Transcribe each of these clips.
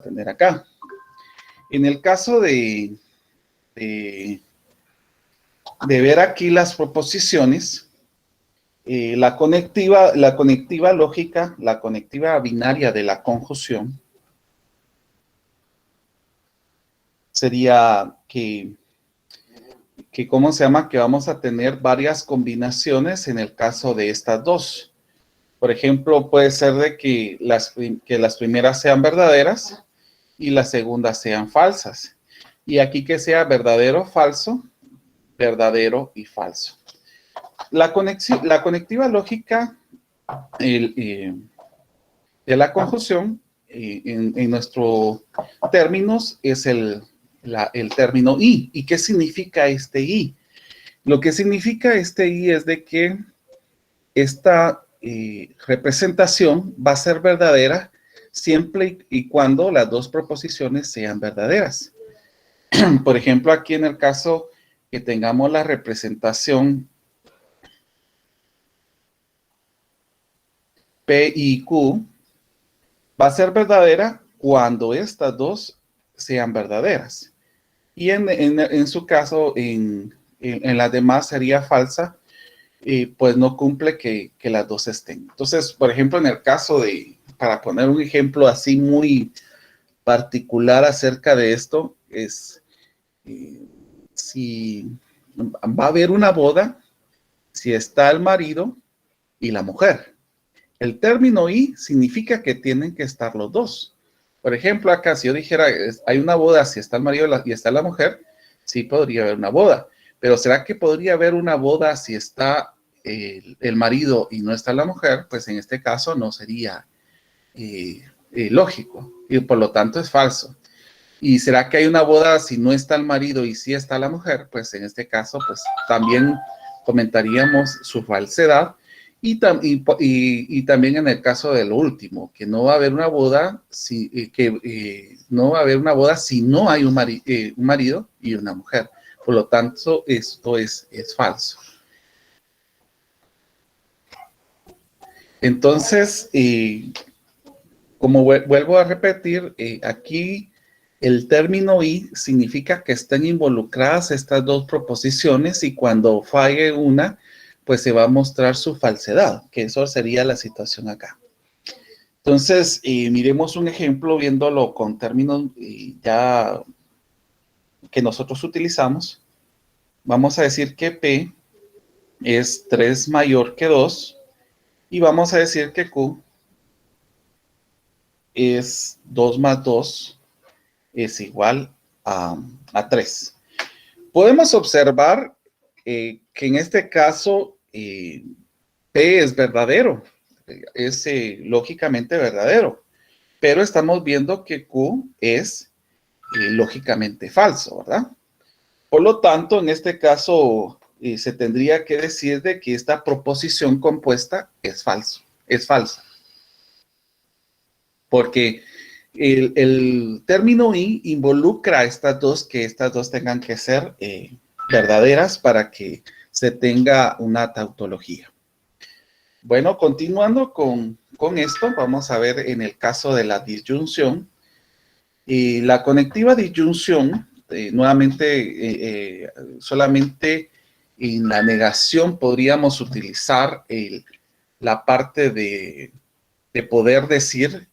tener acá. En el caso de ver aquí las proposiciones, la conectiva lógica, la conectiva binaria de la conjunción sería que ¿cómo se llama? Que vamos a tener varias combinaciones en el caso de estas dos. Por ejemplo, puede ser de que las primeras sean verdaderas y las segundas sean falsas. Y aquí que sea verdadero, falso, verdadero y falso. La conectiva lógica de la conjunción en nuestros términos es el término y. ¿Y qué significa este y? Lo que significa este y es de que esta representación va a ser verdadera siempre y cuando las dos proposiciones sean verdaderas. Por ejemplo, aquí en el caso que tengamos la representación P y Q, va a ser verdadera cuando estas dos sean verdaderas. Y en su caso, en las demás sería falsa, pues no cumple que las dos estén. Entonces, por ejemplo, en el caso para poner un ejemplo así muy particular acerca de esto, es si va a haber una boda, si está el marido y la mujer. El término y significa que tienen que estar los dos. Por ejemplo, acá si yo dijera, hay una boda, si está el marido y está la mujer, sí podría haber una boda. Pero ¿será que podría haber una boda si está el marido y no está la mujer? Pues en este caso no sería lógico y por lo tanto es falso. ¿Y será que hay una boda si no está el marido y sí está la mujer? Pues en este caso, pues también comentaríamos su falsedad. Y también en el caso de lo último, que no va a haber una boda si no va a haber una boda si no hay un marido y una mujer. Por lo tanto, esto es falso. Entonces, como vuelvo a repetir, aquí el término y significa que estén involucradas estas dos proposiciones y cuando falle una, pues se va a mostrar su falsedad, que eso sería la situación acá. Entonces, miremos un ejemplo viéndolo con términos ya que nosotros utilizamos. Vamos a decir que P es 3 mayor que 2 y vamos a decir que Q es 2 más 2 es igual a 3. Podemos observar que en este caso P es verdadero, es lógicamente verdadero, pero estamos viendo que Q es lógicamente falso, ¿verdad? Por lo tanto, en este caso se tendría que decir de que esta proposición compuesta es falsa, porque el término y involucra a que estas dos tengan que ser verdaderas para que se tenga una tautología. Bueno, continuando con esto, vamos a ver en el caso de la disyunción. Y la conectiva disyunción, nuevamente, solamente en la negación podríamos utilizar la parte de poder decir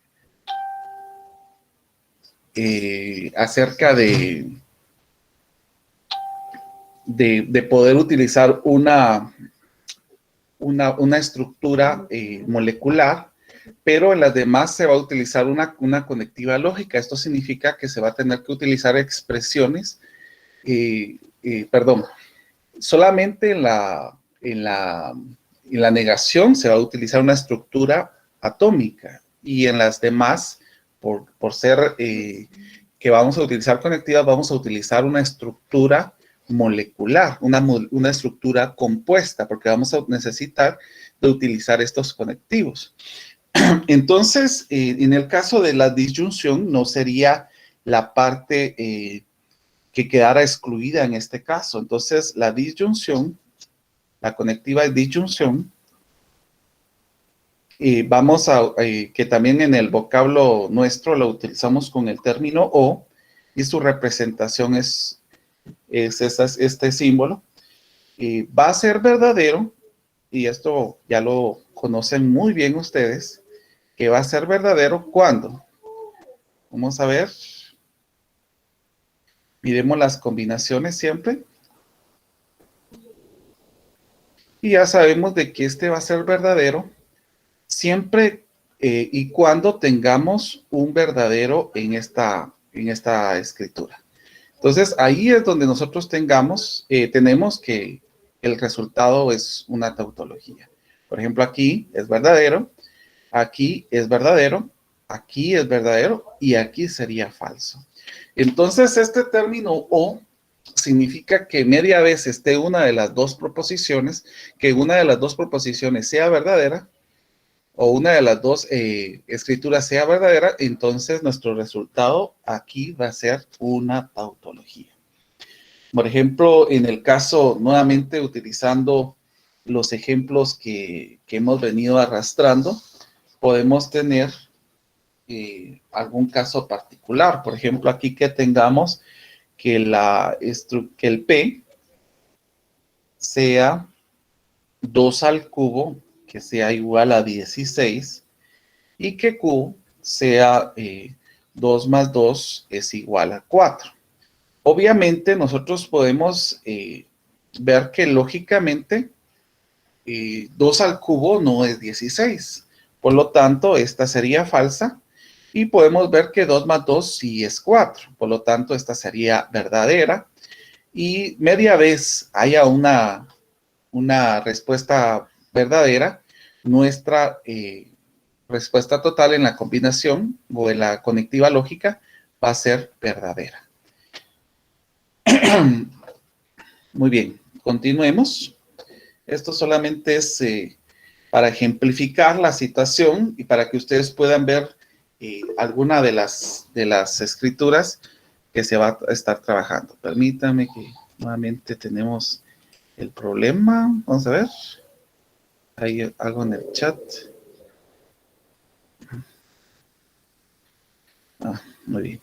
acerca de poder utilizar una estructura molecular, pero en las demás se va a utilizar una conectiva lógica. Esto significa que se va a tener que utilizar expresiones, solamente en la negación se va a utilizar una estructura atómica y en las demás, por ser que vamos a utilizar conectivas, vamos a utilizar una estructura molecular, una estructura compuesta, porque vamos a necesitar de utilizar estos conectivos. Entonces, en el caso de la disyunción, no sería la parte que quedara excluida en este caso. Entonces, la disyunción, la conectiva de disyunción, Y vamos a, que también en el vocablo nuestro lo utilizamos con el término o, y su representación es este símbolo. Y va a ser verdadero, y esto ya lo conocen muy bien ustedes, que va a ser verdadero cuando. Vamos a ver. Miremos las combinaciones siempre. Y ya sabemos de que este va a ser verdadero siempre y cuando tengamos un verdadero en esta escritura. Entonces, ahí es donde nosotros tenemos que el resultado es una tautología. Por ejemplo, aquí es verdadero, aquí es verdadero, aquí es verdadero y aquí sería falso. Entonces, este término o significa que media vez esté una de las dos proposiciones, que una de las dos proposiciones sea verdadera o una de las dos escrituras sea verdadera, entonces nuestro resultado aquí va a ser una tautología. Por ejemplo, en el caso, nuevamente utilizando los ejemplos que hemos venido arrastrando, podemos tener algún caso particular. Por ejemplo, aquí que tengamos que el P sea 2 al cubo, que sea igual a 16, y que Q sea 2 más 2 es igual a 4. Obviamente nosotros podemos ver que lógicamente 2 al cubo no es 16. Por lo tanto, esta sería falsa. Y podemos ver que 2 más 2 sí es 4. Por lo tanto, esta sería verdadera. Y media vez haya una respuesta verdadera, nuestra respuesta total en la combinación o en la conectiva lógica va a ser verdadera. Muy bien, continuemos. Esto solamente es para ejemplificar la situación y para que ustedes puedan ver alguna de las escrituras que se va a estar trabajando. Permítanme que nuevamente tenemos el problema. Vamos a ver. Hay algo en el chat. Muy bien.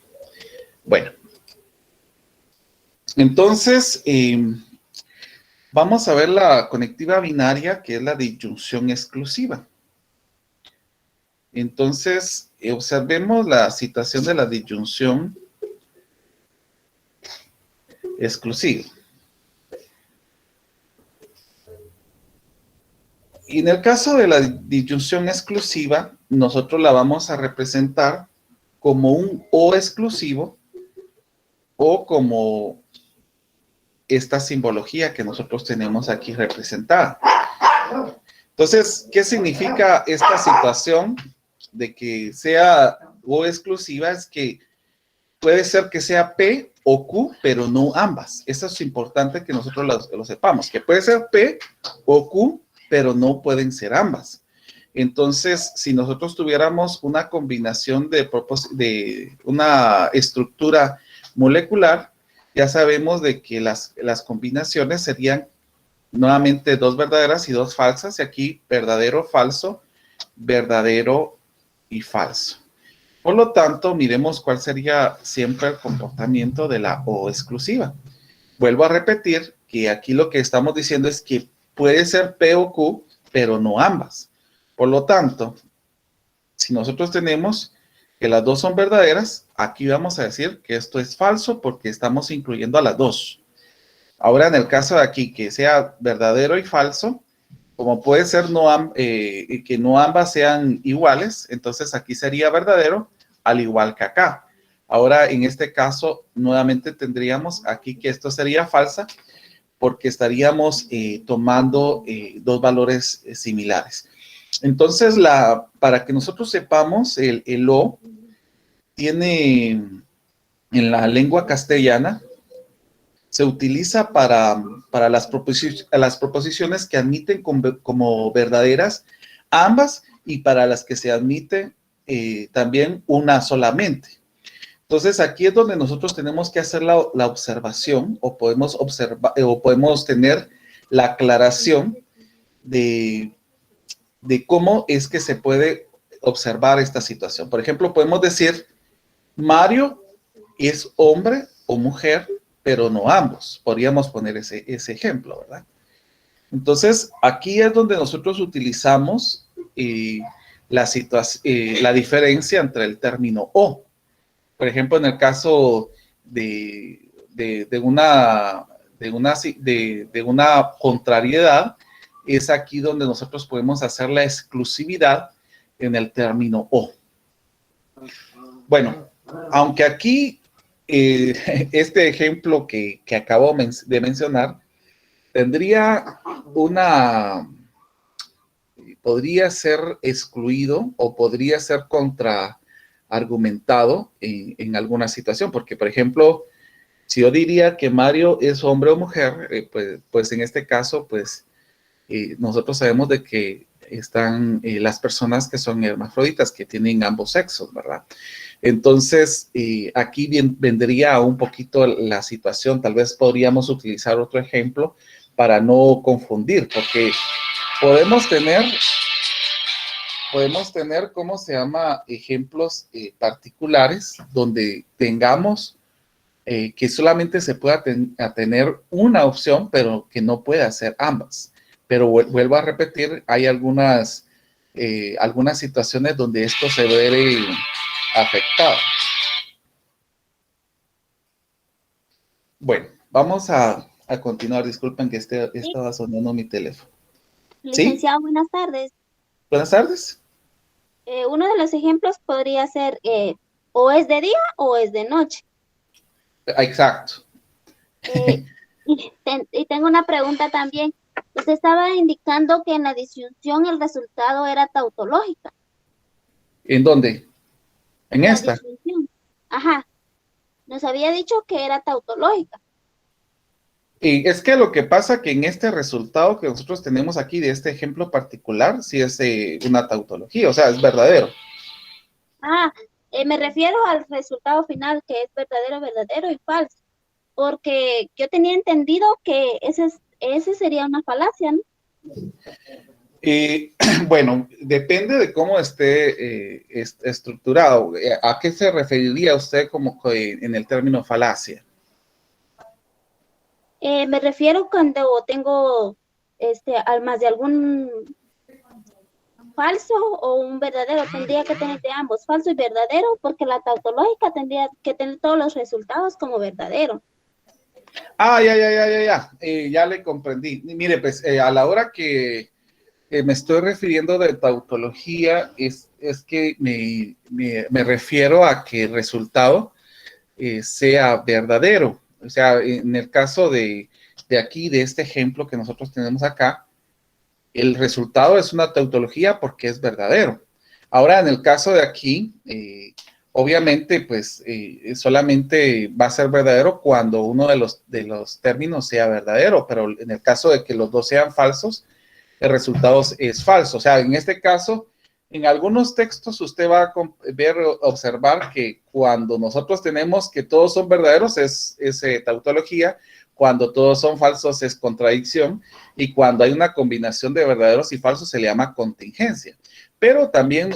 Bueno. Entonces, vamos a ver la conectiva binaria, que es la disyunción exclusiva. Entonces, observemos la situación de la disyunción exclusiva. Y en el caso de la disyunción exclusiva, nosotros la vamos a representar como un O exclusivo o como esta simbología que nosotros tenemos aquí representada. Entonces, ¿qué significa esta situación de que sea O exclusiva? Es que puede ser que sea P o Q, pero no ambas. Eso es importante que nosotros lo sepamos, que puede ser P o Q, pero no pueden ser ambas. Entonces, si nosotros tuviéramos una combinación de una estructura molecular, ya sabemos de que las combinaciones serían nuevamente dos verdaderas y dos falsas, y aquí verdadero, falso, verdadero y falso. Por lo tanto, miremos cuál sería siempre el comportamiento de la O exclusiva. Vuelvo a repetir que aquí lo que estamos diciendo es que puede ser P o Q, pero no ambas. Por lo tanto, si nosotros tenemos que las dos son verdaderas, aquí vamos a decir que esto es falso porque estamos incluyendo a las dos. Ahora, en el caso de aquí, que sea verdadero y falso, como puede ser que no ambas sean iguales, entonces aquí sería verdadero, al igual que acá. Ahora, en este caso, nuevamente tendríamos aquí que esto sería falsa, porque estaríamos tomando dos valores similares. Entonces, para que nosotros sepamos, el O tiene en la lengua castellana, se utiliza para las proposiciones que admiten como verdaderas ambas y para las que se admite también una solamente. Entonces, aquí es donde nosotros tenemos que hacer la observación o podemos observar o podemos tener la aclaración de de cómo es que se puede observar esta situación. Por ejemplo, podemos decir, Mario es hombre o mujer, pero no ambos. Podríamos poner ese ejemplo, ¿verdad? Entonces, aquí es donde nosotros utilizamos la diferencia entre el término o. Por ejemplo, en el caso de una contrariedad, es aquí donde nosotros podemos hacer la exclusividad en el término o. Bueno, aunque aquí este ejemplo que acabo de mencionar tendría podría ser excluido o podría ser contraargumentado en alguna situación, porque por ejemplo, si yo diría que Mario es hombre o mujer, pues en este caso, pues nosotros sabemos de que están las personas que son hermafroditas, que tienen ambos sexos, ¿verdad? Entonces, aquí vendría un poquito la situación. Tal vez podríamos utilizar otro ejemplo para no confundir, porque podemos tener, ¿cómo se llama? Ejemplos particulares donde tengamos que solamente se pueda tener una opción, pero que no pueda ser ambas. Pero vuelvo a repetir, hay algunas situaciones donde esto se ve afectado. Bueno, vamos a continuar. Disculpen que estaba sonando mi teléfono. Licenciado, ¿Sí? buenas tardes. Buenas tardes. Uno de los ejemplos podría ser o es de día o es de noche. Exacto. Eh, y tengo una pregunta también. Usted estaba indicando que en la disyunción el resultado era tautológica. ¿En dónde? En La esta. disyunción. Ajá. Nos había dicho que era tautológica. Y es que lo que pasa que en este resultado que nosotros tenemos aquí de este ejemplo particular, sí es una tautología, o sea, es verdadero. Ah, me refiero al resultado final, que es verdadero, verdadero y falso. Porque yo tenía entendido que ese sería una falacia, ¿no? Bueno, depende de cómo esté estructurado. ¿A qué se referiría usted como en el término falacia? Me refiero cuando tengo al más de algún falso o un verdadero, tendría que tener de ambos, falso y verdadero, porque la tautológica tendría que tener todos los resultados como verdadero. Ah, ya le comprendí. Mire, pues a la hora que me estoy refiriendo de tautología, es que me refiero a que el resultado sea verdadero. O sea, en el caso de aquí, de este ejemplo que nosotros tenemos acá, el resultado es una tautología porque es verdadero. Ahora, en el caso de aquí, obviamente, pues solamente va a ser verdadero cuando uno de los términos sea verdadero, pero en el caso de que los dos sean falsos, el resultado es falso. O sea, en este caso, en algunos textos usted va a observar que cuando nosotros tenemos que todos son verdaderos es tautología, cuando todos son falsos es contradicción y cuando hay una combinación de verdaderos y falsos se le llama contingencia. Pero también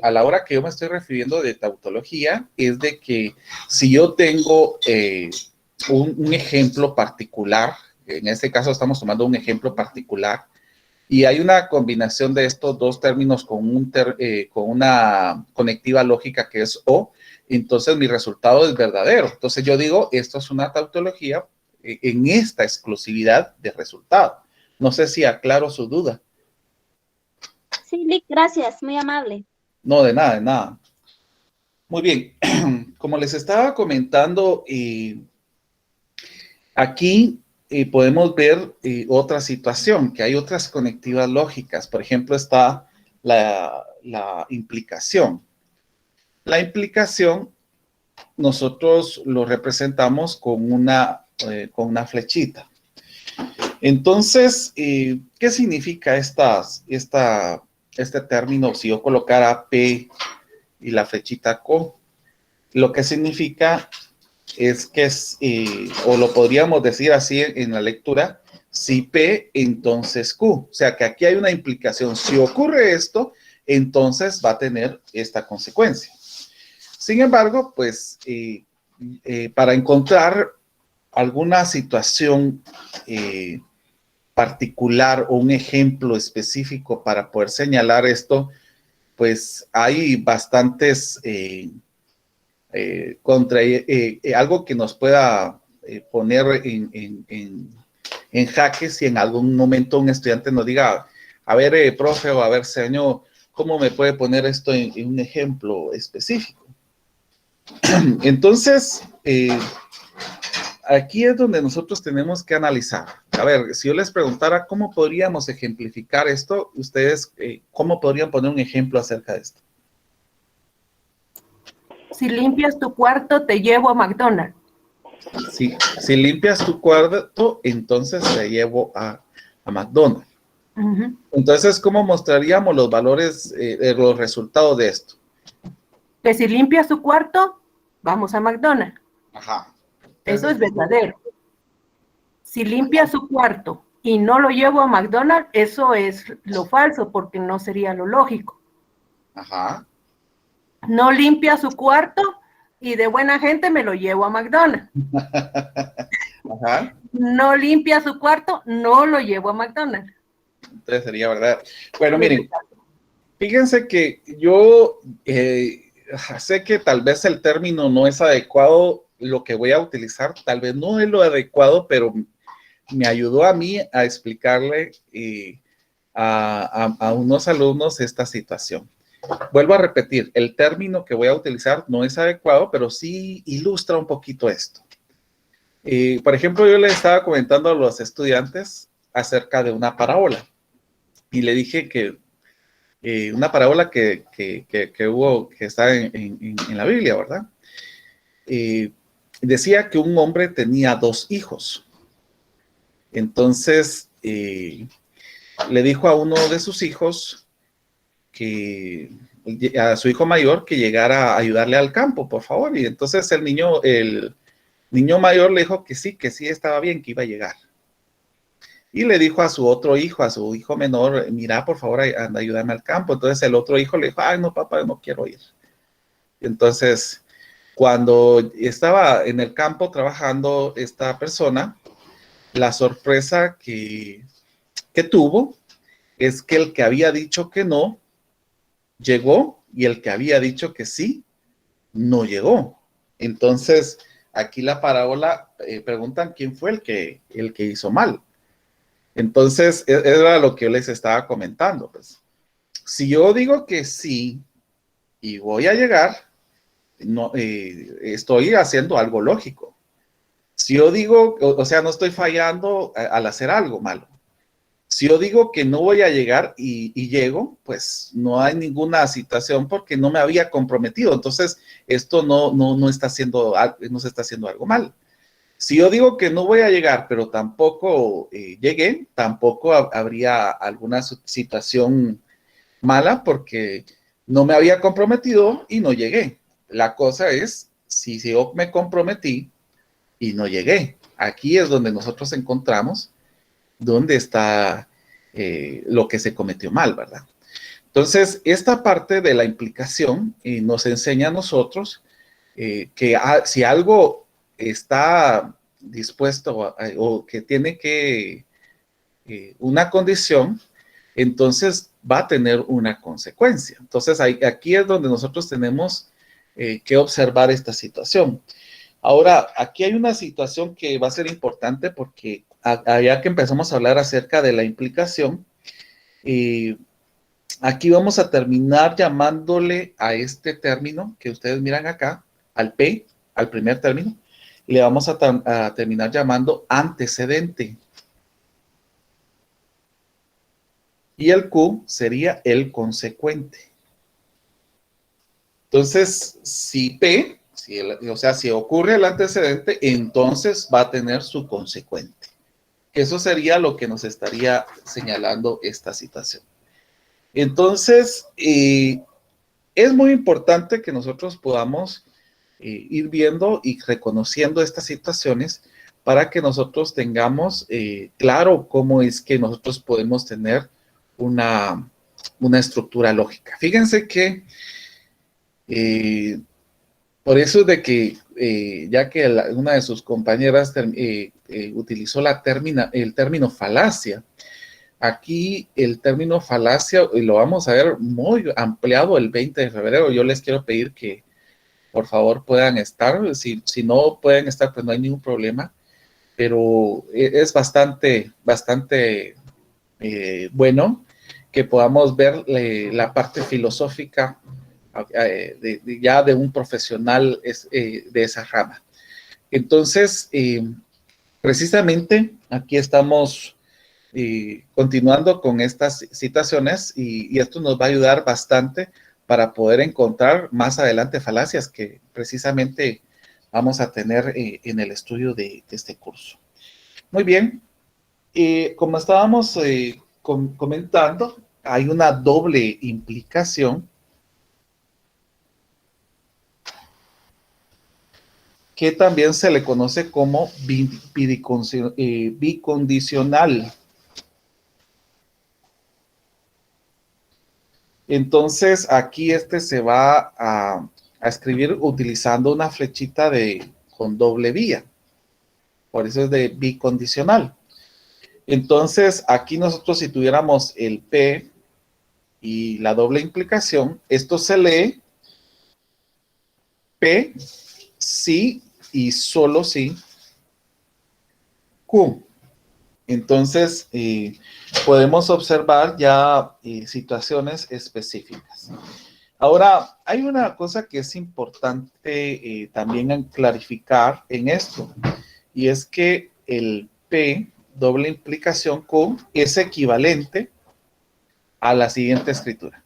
a la hora que yo me estoy refiriendo de tautología es de que si yo tengo un ejemplo particular, en este caso estamos tomando un ejemplo particular, y hay una combinación de estos dos términos con una conectiva lógica que es o, entonces mi resultado es verdadero. Entonces yo digo, esto es una tautología en esta exclusividad de resultado. No sé si aclaro su duda. Sí, Lick, gracias, muy amable. No, de nada, de nada. Muy bien, como les estaba comentando, aquí podemos ver otra situación, que hay otras conectivas lógicas. Por ejemplo, está la implicación. La implicación nosotros lo representamos con una flechita. Entonces, ¿qué significa este término? Si yo colocara P y la flechita CO, lo que significa es que o lo podríamos decir así en la lectura, Si P, entonces Q. O sea que aquí hay una implicación. Si ocurre esto, entonces va a tener esta consecuencia. Sin embargo, pues para encontrar alguna situación particular o un ejemplo específico para poder señalar esto, pues hay bastantes algo que nos pueda poner en jaque si en algún momento un estudiante nos diga, a ver, profe, o a ver, señor, ¿cómo me puede poner esto en un ejemplo específico? Entonces, aquí es donde nosotros tenemos que analizar. A ver, si yo les preguntara cómo podríamos ejemplificar esto, ustedes, ¿cómo podrían poner un ejemplo acerca de esto? Si limpias tu cuarto, te llevo a McDonald's. Si limpias tu cuarto, entonces te llevo a McDonald's. Uh-huh. Entonces, ¿cómo mostraríamos los valores, los resultados de esto? Que si limpias tu cuarto, vamos a McDonald's. Ajá. Eso es verdadero. Si limpia su cuarto y no lo llevo a McDonald's, eso es lo falso, porque no sería lo lógico. Ajá. No limpia su cuarto y de buena gente me lo llevo a McDonald's. Ajá. No limpia su cuarto, no lo llevo a McDonald's. Entonces sería verdad. Bueno, miren, fíjense que yo sé que tal vez el término no es adecuado, lo que voy a utilizar tal vez no es lo adecuado, pero me ayudó a mí a explicarle a unos alumnos esta situación. Vuelvo a repetir, el término que voy a utilizar no es adecuado, pero sí ilustra un poquito esto. Por ejemplo, yo le estaba comentando a los estudiantes acerca de una parábola y le dije que una parábola que hubo, que está en la Biblia, ¿verdad? Decía que un hombre tenía 2 hijos. Entonces, le dijo a uno de sus hijos a su hijo mayor que llegara a ayudarle al campo, por favor. Y entonces el niño mayor le dijo que sí estaba bien, que iba a llegar. Y le dijo a su otro hijo, a su hijo menor, mira, por favor, anda a ayudarme al campo. Entonces el otro hijo le dijo, ay, no, papá, no quiero ir. Entonces, cuando estaba en el campo trabajando esta persona, la sorpresa que tuvo es que el que había dicho que no, llegó, y el que había dicho que sí, no llegó. Entonces, aquí la parábola preguntan quién fue el que hizo mal. Entonces, era lo que yo les estaba comentando. Pues, si yo digo que sí y voy a llegar, no, estoy haciendo algo lógico. Si yo digo, o sea, no estoy fallando al hacer algo malo. Si yo digo que no voy a llegar y llego, pues no hay ninguna situación porque no me había comprometido. Entonces, esto no está haciendo, no se está haciendo algo mal. Si yo digo que no voy a llegar, pero tampoco llegué, tampoco habría alguna situación mala porque no me había comprometido y no llegué. La cosa es, si yo me comprometí y no llegué, aquí es donde nosotros encontramos dónde está lo que se cometió mal, ¿verdad? Entonces, esta parte de la implicación nos enseña a nosotros que si algo está dispuesto o que tiene que una condición, entonces va a tener una consecuencia. Entonces, aquí es donde nosotros tenemos que observar esta situación. Ahora, aquí hay una situación que va a ser importante porque allá que empezamos a hablar acerca de la implicación, aquí vamos a terminar llamándole a este término que ustedes miran acá, al P, al primer término, le vamos a terminar llamando antecedente. Y el Q sería el consecuente. Entonces, si P, o sea, si ocurre el antecedente, entonces va a tener su consecuente. Eso sería lo que nos estaría señalando esta situación. Entonces, es muy importante que nosotros podamos ir viendo y reconociendo estas situaciones, para que nosotros tengamos claro cómo es que nosotros podemos tener una estructura lógica. Fíjense que por eso es de que, ya que una de sus compañeras utilizó el término falacia, aquí el término falacia lo vamos a ver muy ampliado el 20 de febrero. Yo les quiero pedir que por favor puedan estar. Si no pueden estar, pues no hay ningún problema. Pero es bastante bueno que podamos ver la parte filosófica ya de un profesional de esa rama. Entonces, precisamente aquí estamos continuando con estas citaciones y esto nos va a ayudar bastante para poder encontrar más adelante falacias que precisamente vamos a tener en el estudio de este curso. Muy bien, como estábamos comentando, hay una doble implicación que también se le conoce como bicondicional. Entonces, aquí se va a escribir utilizando una flechita con doble vía. Por eso es de bicondicional. Entonces, aquí nosotros si tuviéramos el P y la doble implicación, esto se lee P, sí y solo sí, Q. Entonces, podemos observar ya situaciones específicas. Ahora, hay una cosa que es importante también clarificar en esto, y es que el P, doble implicación Q, es equivalente a la siguiente escritura.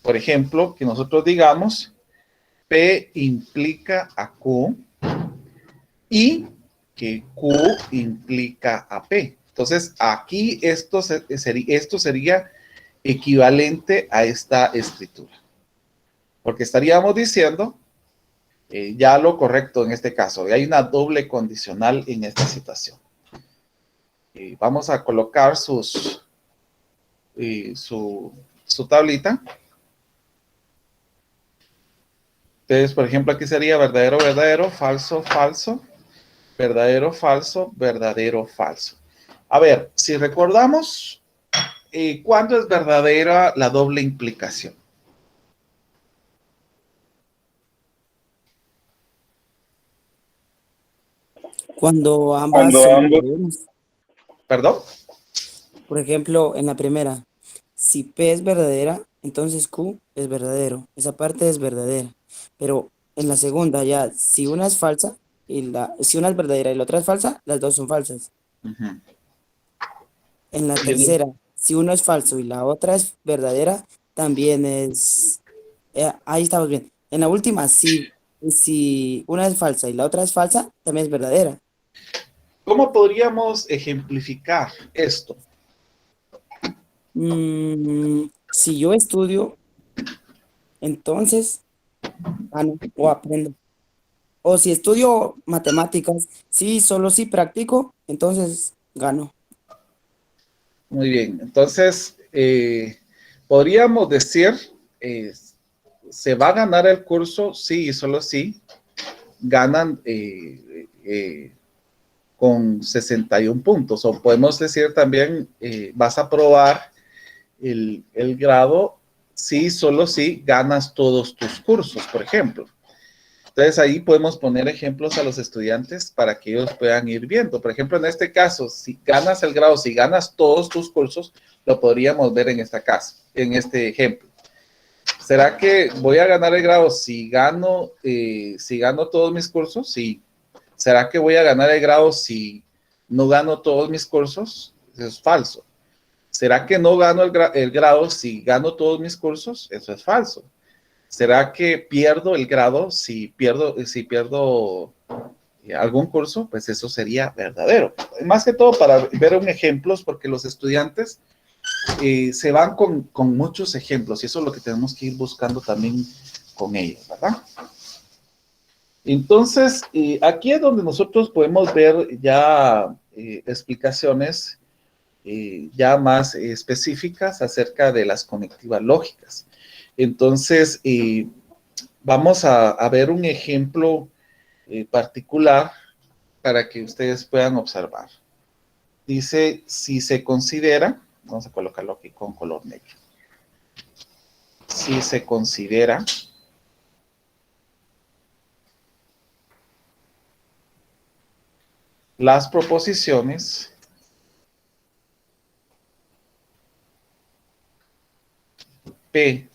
Por ejemplo, que nosotros digamos P implica a Q y que Q implica a P. Entonces, aquí esto sería equivalente a esta escritura. Porque estaríamos diciendo ya lo correcto en este caso. Hay una doble condicional en esta situación. Vamos a colocar su tablita. Entonces, por ejemplo, aquí sería verdadero, verdadero, falso, falso, verdadero, falso, verdadero, falso. A ver, si recordamos, ¿cuándo es verdadera la doble implicación? Cuando ambas son verdaderas. ¿Perdón? Por ejemplo, en la primera, si P es verdadera, entonces Q es verdadero. Esa parte es verdadera. Pero en la segunda, ya, si una es falsa, si una es verdadera y la otra es falsa, las dos son falsas. Uh-huh. En la tercera, si uno es falso y la otra es verdadera, también es... ahí estamos bien. En la última, si una es falsa y la otra es falsa, también es verdadera. ¿Cómo podríamos ejemplificar esto? Si yo estudio, entonces gano o aprendo. O si estudio matemáticas, sí, solo sí practico, entonces gano. Muy bien, entonces podríamos decir, se va a ganar el curso, sí y solo sí, ganan con 61 puntos. O podemos decir también, vas a probar el grado, sí, solo sí, ganas todos tus cursos, por ejemplo. Entonces ahí podemos poner ejemplos a los estudiantes para que ellos puedan ir viendo. Por ejemplo, en este caso, si ganas el grado, si ganas todos tus cursos, lo podríamos ver en este ejemplo. ¿Será que voy a ganar el grado si gano todos mis cursos? Sí. ¿Será que voy a ganar el grado si no gano todos mis cursos? Eso es falso. ¿Será que no gano el grado si gano todos mis cursos? Eso es falso. ¿Será que pierdo el grado si pierdo algún curso? Pues eso sería verdadero. Más que todo para ver ejemplos, porque los estudiantes se van con muchos ejemplos y eso es lo que tenemos que ir buscando también con ellos, ¿verdad? Entonces, aquí es donde nosotros podemos ver ya explicaciones ya más específicas acerca de las conectivas lógicas. Entonces, vamos a ver un ejemplo particular para que ustedes puedan observar. Dice, si se considera, vamos a colocarlo aquí con color negro. Si se considera las proposiciones P,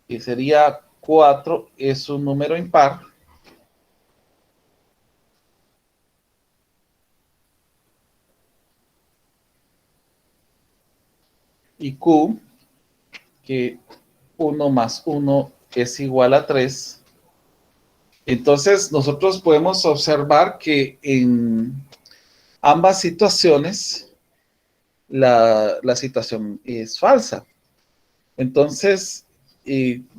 que sería 4, es un número impar, y Q, que 1 más 1 es igual a 3. Entonces, nosotros podemos observar que en ambas situaciones, la situación es falsa. Entonces,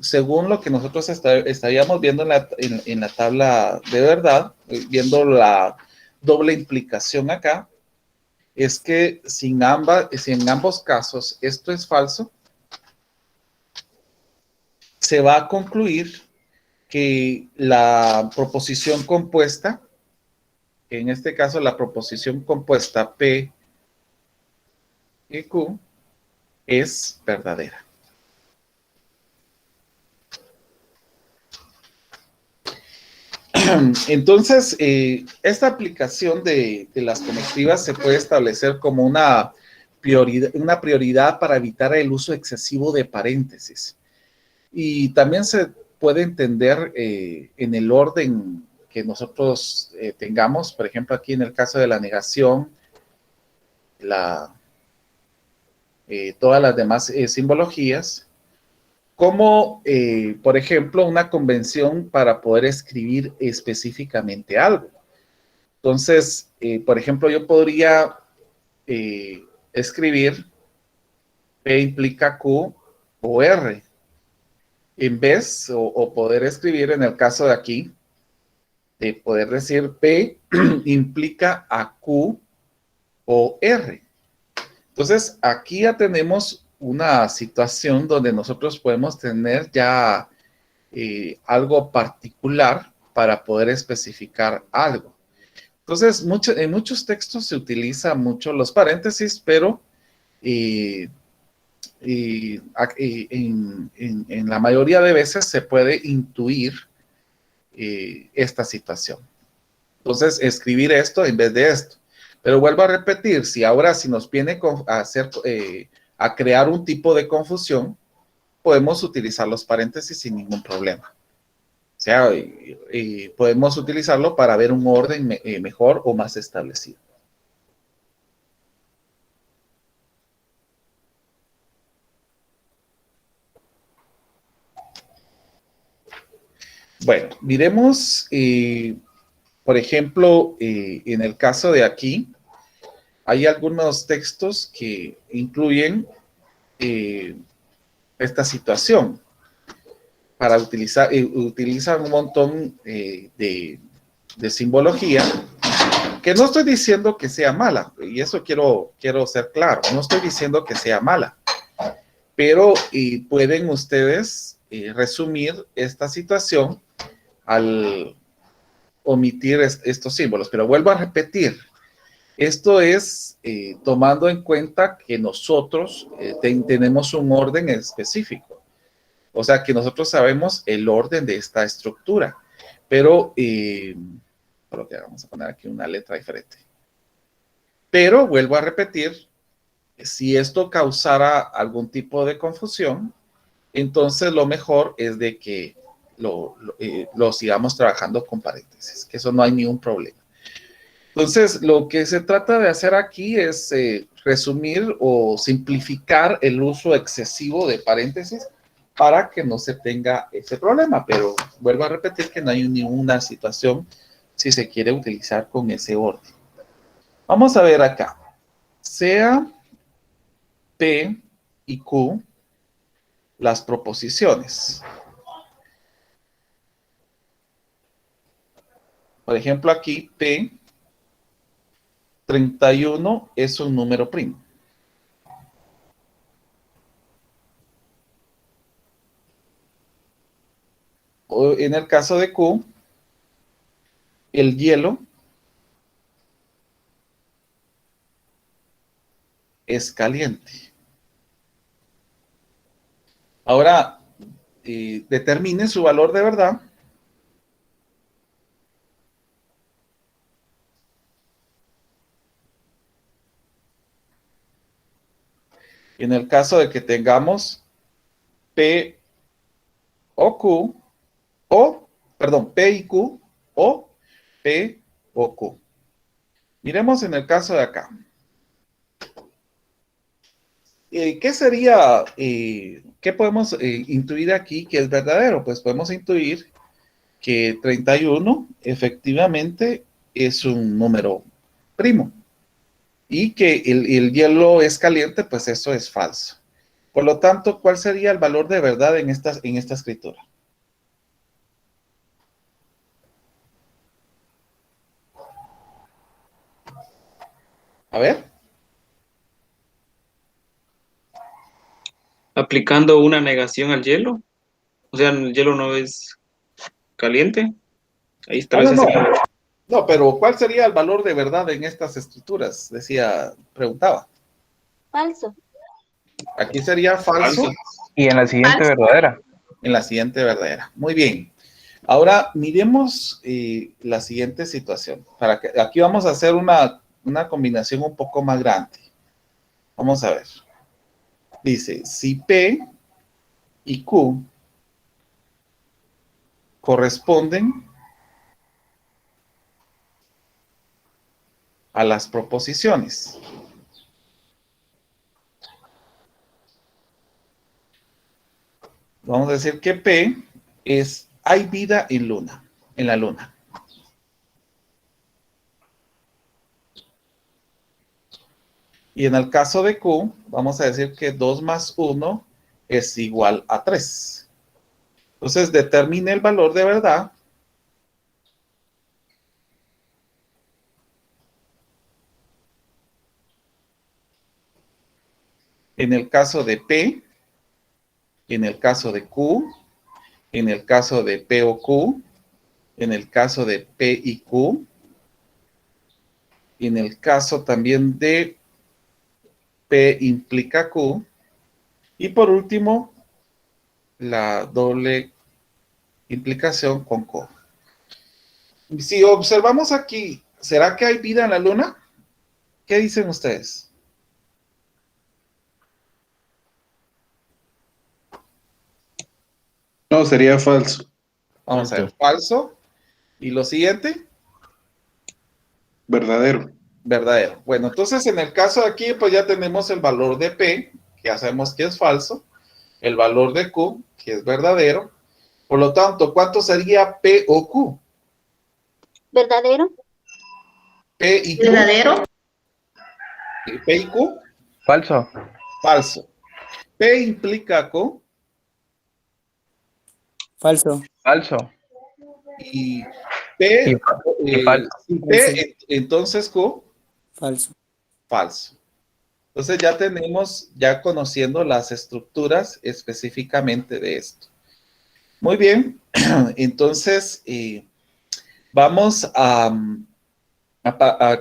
según lo que nosotros estaríamos viendo en la tabla de verdad, viendo la doble implicación acá, es que si en ambos casos esto es falso, se va a concluir que la proposición compuesta, en este caso la proposición compuesta P y Q, es verdadera. Entonces, esta aplicación de las conectivas se puede establecer como una prioridad para evitar el uso excesivo de paréntesis. Y también se puede entender en el orden que nosotros tengamos, por ejemplo, aquí en el caso de la negación, todas las demás simbologías, como, por ejemplo, una convención para poder escribir específicamente algo. Entonces, por ejemplo, yo podría escribir P implica Q o R, en vez, o poder escribir en el caso de aquí, de poder decir P implica a Q o R. Entonces, aquí ya tenemos una situación donde nosotros podemos tener ya algo particular para poder especificar algo. Entonces, en muchos textos se utiliza mucho los paréntesis, pero en la mayoría de veces se puede intuir esta situación. Entonces, escribir esto en vez de esto. Pero vuelvo a repetir, si nos viene a crear un tipo de confusión, podemos utilizar los paréntesis sin ningún problema. O sea, podemos utilizarlo para ver un orden mejor o más establecido. Bueno, miremos, por ejemplo, en el caso de aquí, hay algunos textos que incluyen esta situación. Utilizan un montón de simbología, que no estoy diciendo que sea mala, y eso quiero ser claro, no estoy diciendo que sea mala, pero pueden ustedes resumir esta situación al omitir estos símbolos. Pero vuelvo a repetir, esto es tomando en cuenta que nosotros tenemos un orden específico. O sea, que nosotros sabemos el orden de esta estructura. Pero, por lo que vamos a poner aquí una letra diferente. Pero, vuelvo a repetir, si esto causara algún tipo de confusión, entonces lo mejor es de que lo sigamos trabajando con paréntesis, que eso no hay ningún problema. Entonces, lo que se trata de hacer aquí es resumir o simplificar el uso excesivo de paréntesis para que no se tenga ese problema, pero vuelvo a repetir que no hay ninguna situación si se quiere utilizar con ese orden. Vamos a ver acá. Sea P y Q las proposiciones. Por ejemplo, aquí P 31 es un número primo. O en el caso de Q, el hielo es caliente. Ahora, determine su valor de verdad. En el caso de que tengamos P o Q, P y Q, o P o Q. Miremos en el caso de acá. ¿Qué sería, qué podemos intuir aquí que es verdadero? Pues podemos intuir que 31 efectivamente es un número primo y que el hielo es caliente, pues eso es falso. Por lo tanto, ¿cuál sería el valor de verdad en esta escritura? A ver. Aplicando una negación al hielo. O sea, el hielo no es caliente. Ahí está. No. No, pero ¿cuál sería el valor de verdad en estas escrituras? Preguntaba. Falso. Aquí sería falso. Y en la siguiente Falso. verdadera. En la siguiente verdadera. Muy bien. Ahora miremos la siguiente situación. Aquí vamos a hacer una combinación un poco más grande. Vamos a ver. Dice, si P y Q corresponden a las proposiciones. Vamos a decir que P es, hay vida en la luna. Y en el caso de Q, vamos a decir que 2 más 1 es igual a 3. Entonces, determine el valor de verdad. En el caso de P, en el caso de Q, en el caso de P o Q, en el caso de P y Q, en el caso también de P implica Q, y por último, la doble implicación con Q. Si observamos aquí, ¿será que hay vida en la luna? ¿Qué dicen ustedes? No, sería falso. Vamos a ver, falso. ¿Y lo siguiente? Verdadero. Verdadero. Bueno, entonces en el caso de aquí, pues ya tenemos el valor de P, que ya sabemos que es falso, el valor de Q, que es verdadero. Por lo tanto, ¿cuánto sería P o Q? ¿Verdadero? P y Q. ¿Verdadero? P y Q, Falso. falso. P implica Q Falso. Falso. y P, Y falso. sin P, entonces Q, Falso. falso. Entonces ya tenemos, ya conociendo las estructuras específicamente de esto. Muy bien, entonces vamos a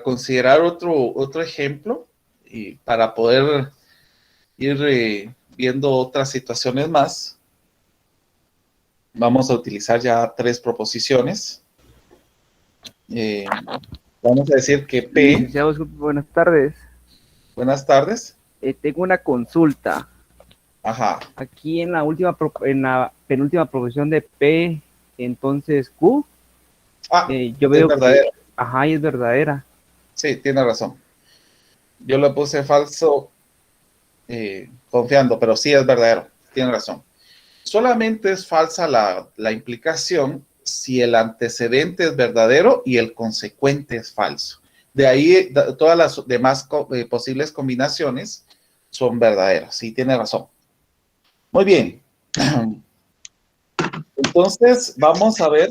considerar otro ejemplo para poder ir viendo otras situaciones más. Vamos a utilizar ya 3 proposiciones. Vamos a decir que P... Licenciado, buenas tardes. Buenas tardes. Tengo una consulta. Ajá. Aquí en la penúltima proposición de P, entonces Q, yo veo es verdadera. Ajá, y es verdadera. Sí, tiene razón. Yo le puse falso confiando, pero sí es verdadero. Tiene razón. Solamente es falsa la implicación si el antecedente es verdadero y el consecuente es falso. De ahí todas las demás posibles combinaciones son verdaderas. Sí, tiene razón. Muy bien. Entonces, vamos a ver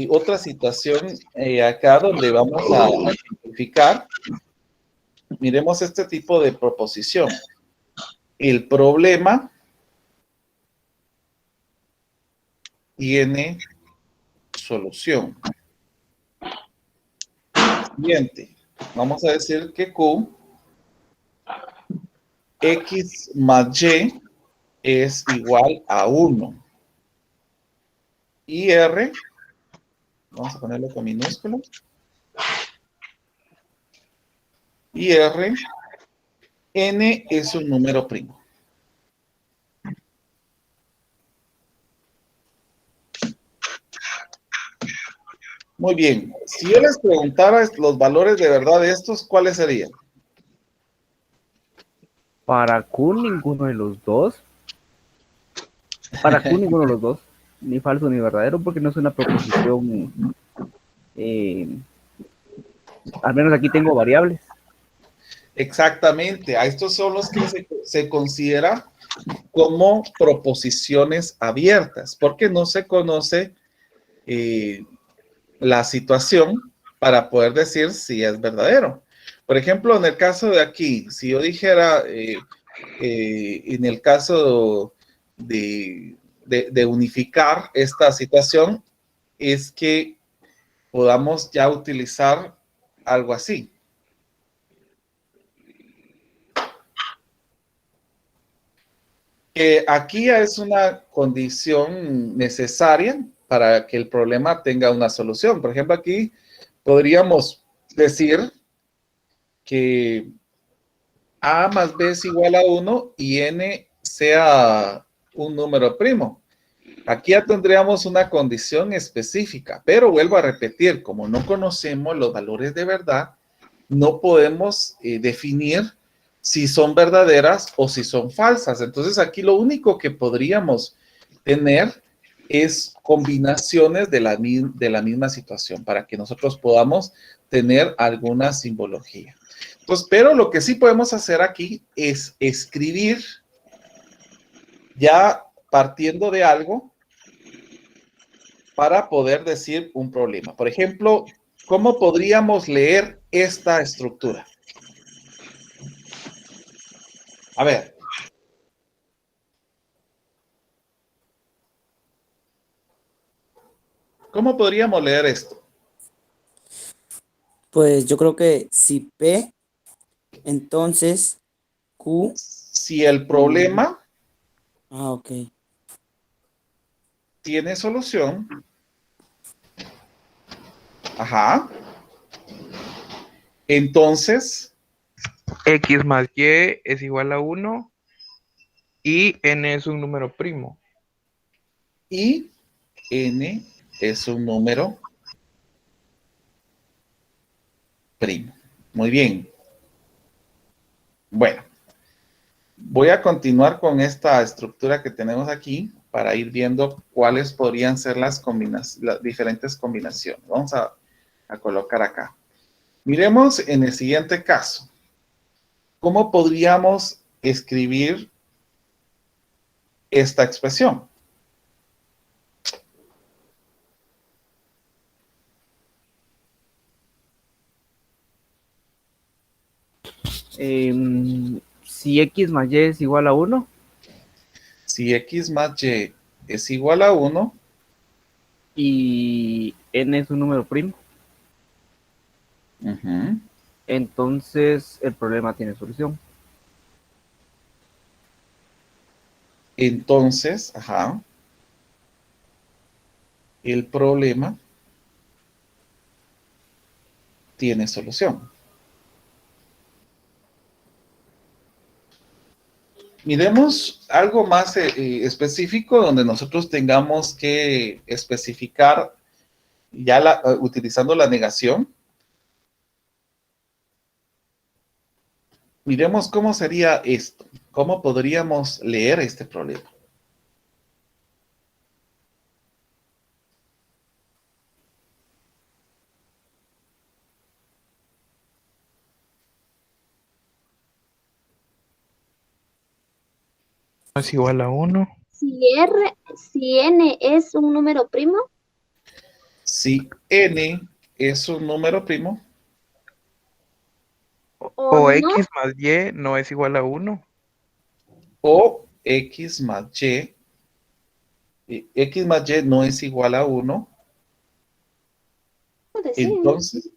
otra situación acá donde vamos a simplificar. Miremos este tipo de proposición. El problema tiene solución. Siguiente. Vamos a decir que Q, X más Y es igual a 1. Y R, vamos a ponerlo con minúsculo. Y R, N es un número primo. Muy bien. Si yo les preguntara los valores de verdad de estos, ¿cuáles serían? Para Q ninguno de los dos. Para Q ninguno de los dos. Ni falso ni verdadero, porque no es una proposición. Al menos aquí tengo variables. Exactamente. A estos son los que se considera como proposiciones abiertas, porque no se conoce la situación para poder decir si es verdadero. Por ejemplo, en el caso de aquí, si yo dijera, en el caso de unificar esta situación, es que podamos ya utilizar algo así. Aquí ya es una condición necesaria para que el problema tenga una solución. Por ejemplo, aquí podríamos decir que A más B es igual a 1 y N sea un número primo. Aquí ya tendríamos una condición específica, pero vuelvo a repetir, como no conocemos los valores de verdad, no podemos definir si son verdaderas o si son falsas. Entonces aquí lo único que podríamos tener es combinaciones de la misma situación para que nosotros podamos tener alguna simbología. Entonces, pero lo que sí podemos hacer aquí es escribir ya partiendo de algo para poder decir un problema. Por ejemplo, ¿cómo podríamos leer esta estructura? A ver. ¿Cómo podríamos leer esto? Pues yo creo que si P, entonces Q. Si el problema Ok. tiene solución. Ajá. Entonces, X más Y es igual a 1 y N es un número primo. y N es un número primo. Muy bien. Bueno, voy a continuar con esta estructura que tenemos aquí para ir viendo cuáles podrían ser las diferentes combinaciones. Vamos a colocar acá. Miremos en el siguiente caso. ¿Cómo podríamos escribir esta expresión? Si X más Y es igual a 1. Si X más Y es igual a 1. Y N es un número primo. Entonces el problema tiene solución. Entonces, ajá, el problema tiene solución. Miremos algo más específico donde nosotros tengamos que especificar ya utilizando la negación. Miremos cómo sería esto. ¿Cómo podríamos leer este problema? Es igual a 1. Si N es un número primo. Si n es un número primo, O no, X más Y no es igual a 1. o x más y no es igual a 1, puede ser. entonces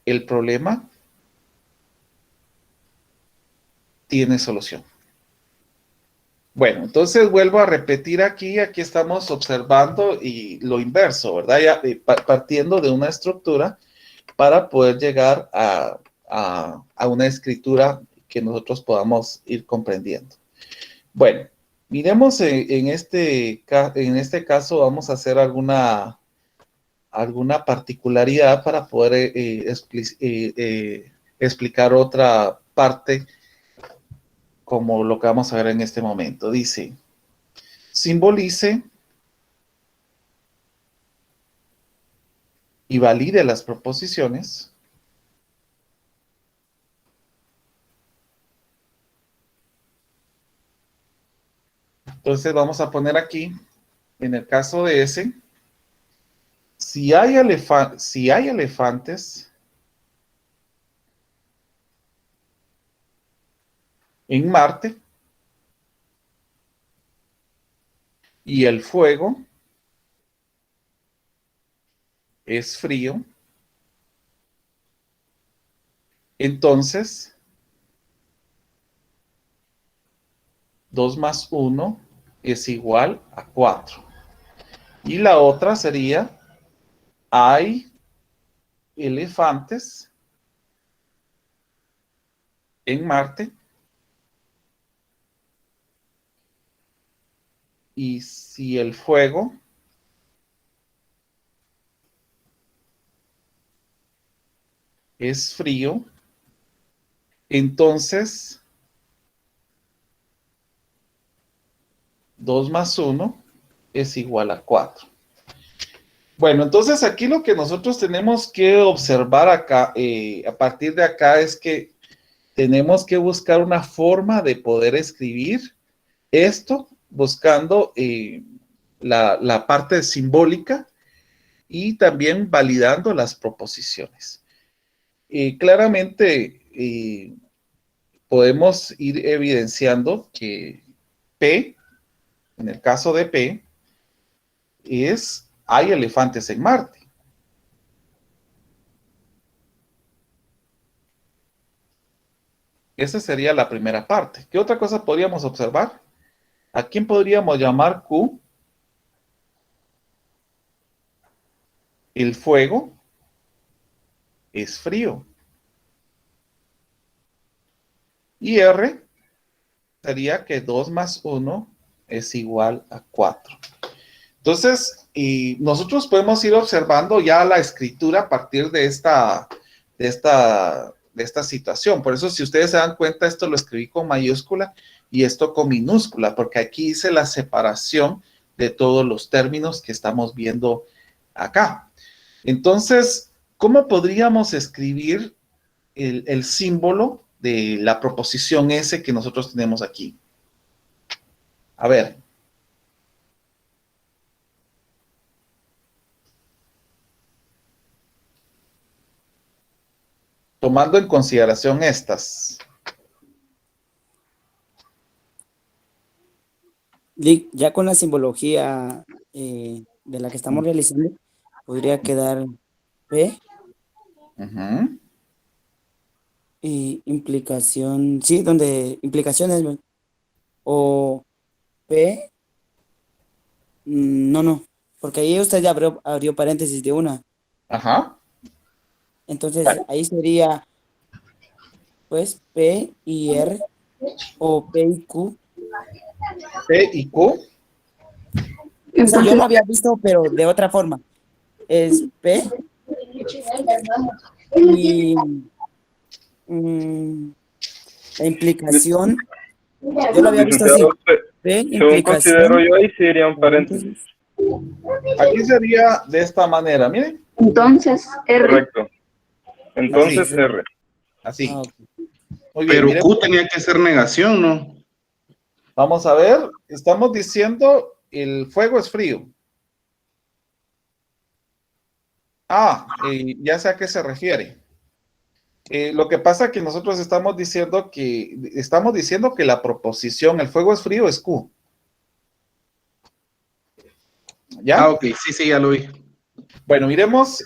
el problema tiene solución. Bueno, entonces vuelvo a repetir aquí estamos observando y lo inverso, ¿verdad? Ya, partiendo de una estructura para poder llegar a una escritura que nosotros podamos ir comprendiendo. Bueno, miremos en este caso, vamos a hacer alguna particularidad para poder explicar otra parte como lo que vamos a ver en este momento. Dice, simbolice y valide las proposiciones entonces vamos a poner aquí, en el caso de ese, si hay elefantes en Marte y el fuego es frío, entonces 2 más 1 es igual a 4. Y la otra sería, hay elefantes en Marte y si el fuego es frío, entonces 2 más 1 es igual a 4. Bueno, entonces aquí lo que nosotros tenemos que observar acá, a partir de acá, es que tenemos que buscar una forma de poder escribir esto, buscando la parte simbólica y también validando las proposiciones. Claramente podemos ir evidenciando que P, en el caso de P, hay elefantes en Marte. Esa sería la primera parte. ¿Qué otra cosa podríamos observar? ¿A quién podríamos llamar Q? El fuego es frío. Y R sería que 2 más 1 es igual a 4. Entonces, nosotros podemos ir observando ya la escritura a partir de esta situación. Por eso, si ustedes se dan cuenta, esto lo escribí con mayúscula y esto con minúscula, porque aquí hice la separación de todos los términos que estamos viendo acá. Entonces, ¿cómo podríamos escribir el símbolo de la proposición S que nosotros tenemos aquí? A ver. Tomando en consideración estas. Ya con la simbología de la que estamos realizando, podría quedar P Uh-huh. y implicación, sí, donde implicaciones, o P, no, porque ahí usted ya abrió paréntesis de una. Ajá. Entonces, ahí sería, pues, P y R, o P y Q. P y Q. O sea, yo lo había visto, pero de otra forma. Es P y la implicación, yo lo había visto así. P, Según considero yo, ahí sí sería un paréntesis. Aquí sería de esta manera, miren. Entonces, R. Correcto. Entonces, Así. R. Así. Ah, ok. Muy bien, Pero miren. Q tenía que ser negación, ¿no? Vamos a ver, estamos diciendo el fuego es frío. Ya sé a qué se refiere. Lo que pasa es que nosotros estamos diciendo que la proposición, el fuego es frío, es Q. ¿Ya? Ok, sí, sí, ya lo vi. Bueno, miremos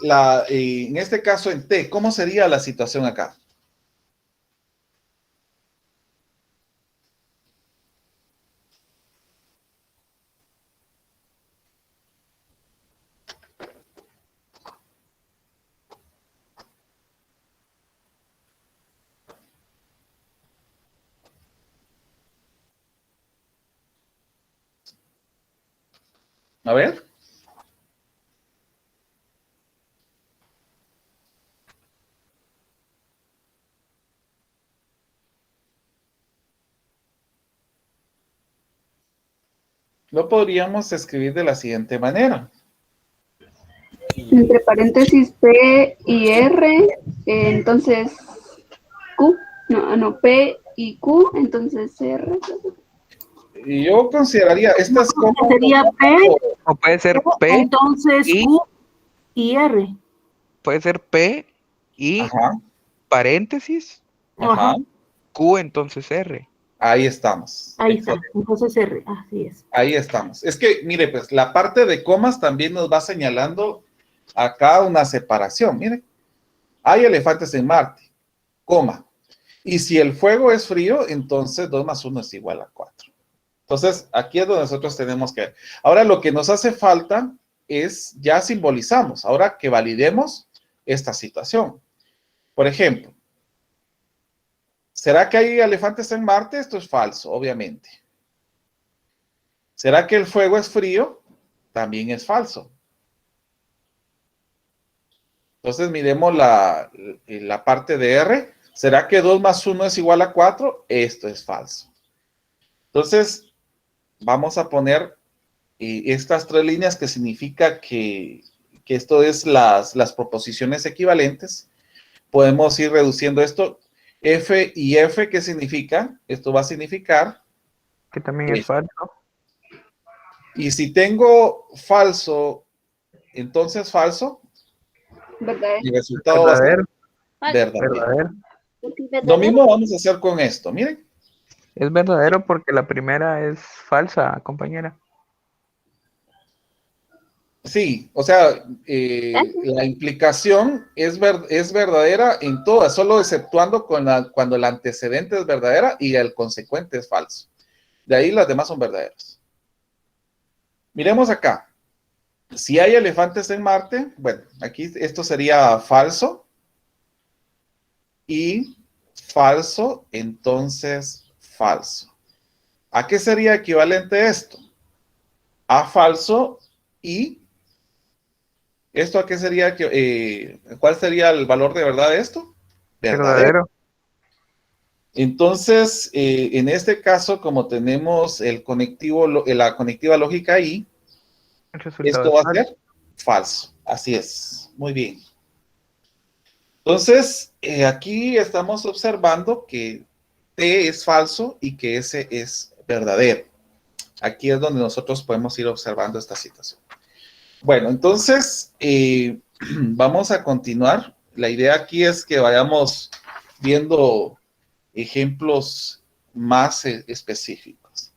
en este caso en T, ¿cómo sería la situación acá? A ver. Lo podríamos escribir de la siguiente manera. Entre paréntesis P y R, entonces Q, no, P y Q, entonces R. Y yo consideraría, estas como... Sería P, O puede ser P, entonces y- Q y R. puede ser P y Ajá, paréntesis, ajá. Q, entonces R. Ahí estamos. Ahí está, Excelente. entonces R, así es. Ahí estamos. Es que, mire, pues la parte de comas también nos va señalando acá una separación. Mire, hay elefantes en Marte, coma. Y si el fuego es frío, entonces 2 más 1 es igual a 4. Entonces, aquí es donde nosotros tenemos que... Ahora, lo que nos hace falta es, ya simbolizamos, ahora que validemos esta situación. Por ejemplo, ¿será que hay elefantes en Marte? Esto es falso, obviamente. ¿Será que el fuego es frío? También es falso. Entonces, miremos la parte de R. ¿Será que 2 más 1 es igual a 4? Esto es falso. Entonces, vamos a poner estas 3 líneas que significa que esto es las proposiciones equivalentes. Podemos ir reduciendo esto. F y F, ¿qué significa? Esto va a significar... Que también es falso. Y si tengo falso, entonces falso, ¿Verdad? mi resultado va a ser Verdadero. verdadero. Verdadero. Porque Lo verdadero, mismo vamos a hacer con esto. Miren, Es verdadero porque la primera es falsa, compañera. sí, o sea, la implicación es verdadera en todas, solo exceptuando cuando la antecedente es verdadera y el consecuente es falso. De ahí las demás son verdaderas. Miremos acá. Si hay elefantes en Marte, bueno, aquí esto sería falso. Y falso, entonces falso. ¿A qué sería equivalente esto? A falso y... ¿Esto a qué sería? ¿Cuál sería el valor de verdad de esto? Verdadero. Entonces, en este caso, como tenemos la conectiva lógica I, El resultado esto va es a ser falso. Así es. Muy bien. Entonces, aquí estamos observando que T es falso y que S es verdadero. Aquí es donde nosotros podemos ir observando esta situación. Bueno, entonces, vamos a continuar. La idea aquí es que vayamos viendo ejemplos más específicos.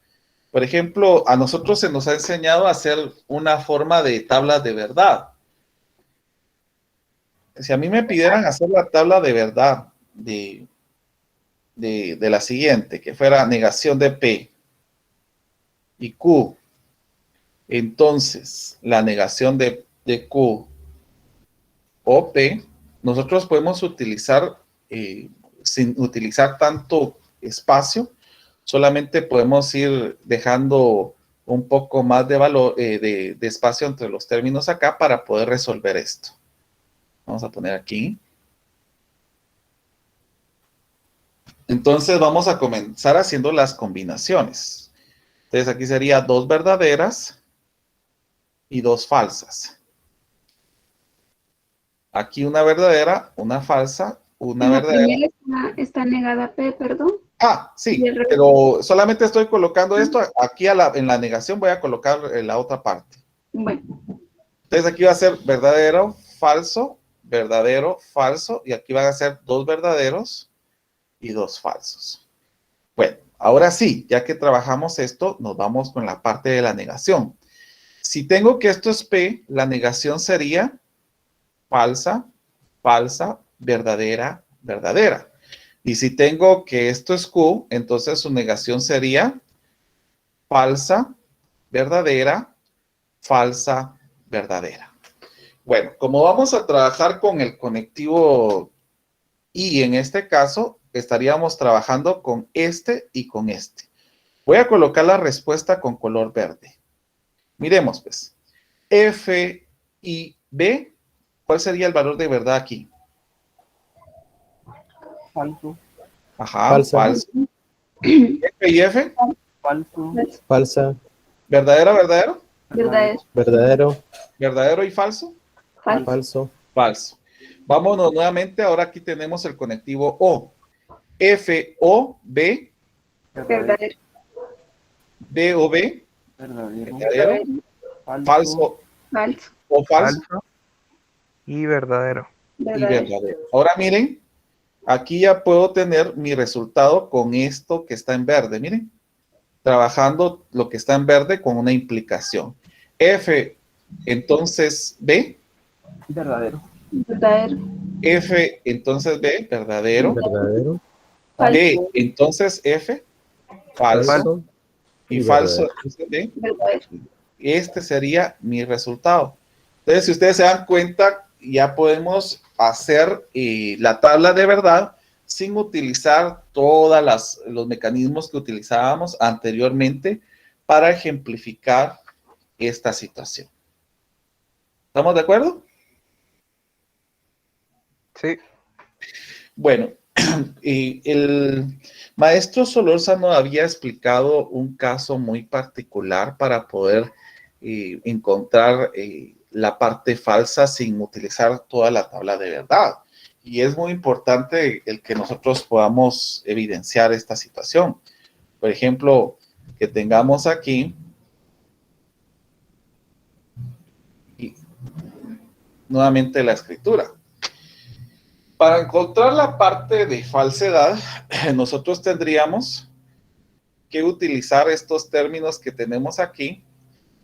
Por ejemplo, a nosotros se nos ha enseñado a hacer una forma de tabla de verdad. Si a mí me pidieran hacer la tabla de verdad de la siguiente, que fuera negación de P y Q, entonces la negación de Q o P, nosotros podemos utilizar, sin utilizar tanto espacio, solamente podemos ir dejando un poco más de valor, de espacio entre los términos acá para poder resolver esto. Vamos a poner aquí. Entonces vamos a comenzar haciendo las combinaciones. Entonces aquí sería 2 verdaderas y 2 falsas. Aquí una verdadera, una falsa, una En la verdadera. primera está negada P, perdón. Sí, Y el resto. pero solamente estoy colocando esto. Aquí en la negación voy a colocar la otra parte. Bueno, Entonces aquí va a ser verdadero, falso, verdadero, falso, y aquí van a ser 2 verdaderos y 2 falsos. Bueno, ahora sí, ya que trabajamos esto, nos vamos con la parte de la negación. Si tengo que esto es P, la negación sería falsa, falsa, verdadera, verdadera. Y si tengo que esto es Q, entonces su negación sería falsa, verdadera, falsa, verdadera. Bueno, como vamos a trabajar con el conectivo I en este caso, estaríamos trabajando con este y con este. Voy a colocar la respuesta con color verde. Miremos pues. F y B, ¿cuál sería el valor de verdad aquí? Falso. Ajá, Falsa. falso. F y F, Falso. Falsa. ¿verdadero, verdadero? Verdadero. Verdadero. ¿Verdadero y falso? Falso. Falso. Falso. Vámonos nuevamente, ahora aquí tenemos el conectivo O. F o B, Verdadero. D o B, Verdadero. verdadero, falso Falso. o falso Falso y verdadero. y Verdadero. verdadero. Ahora miren, aquí ya puedo tener mi resultado con esto que está en verde, miren. Trabajando lo que está en verde con una implicación. F, entonces B, Verdadero. Verdadero. F, entonces B, verdadero. Verdadero. D, entonces F, falso. Falso. Y y falso, verdadero. entonces B. Verdadero. Este sería mi resultado. Entonces, si ustedes se dan cuenta, ya podemos hacer la tabla de verdad sin utilizar todos los mecanismos que utilizábamos anteriormente para ejemplificar esta situación. ¿Estamos de acuerdo? Sí. Bueno, el maestro Solórzano había explicado un caso muy particular para poder encontrar la parte falsa sin utilizar toda la tabla de verdad. Y es muy importante el que nosotros podamos evidenciar esta situación. Por ejemplo, que tengamos aquí y nuevamente la escritura. Para encontrar la parte de falsedad, nosotros tendríamos que utilizar estos términos que tenemos aquí,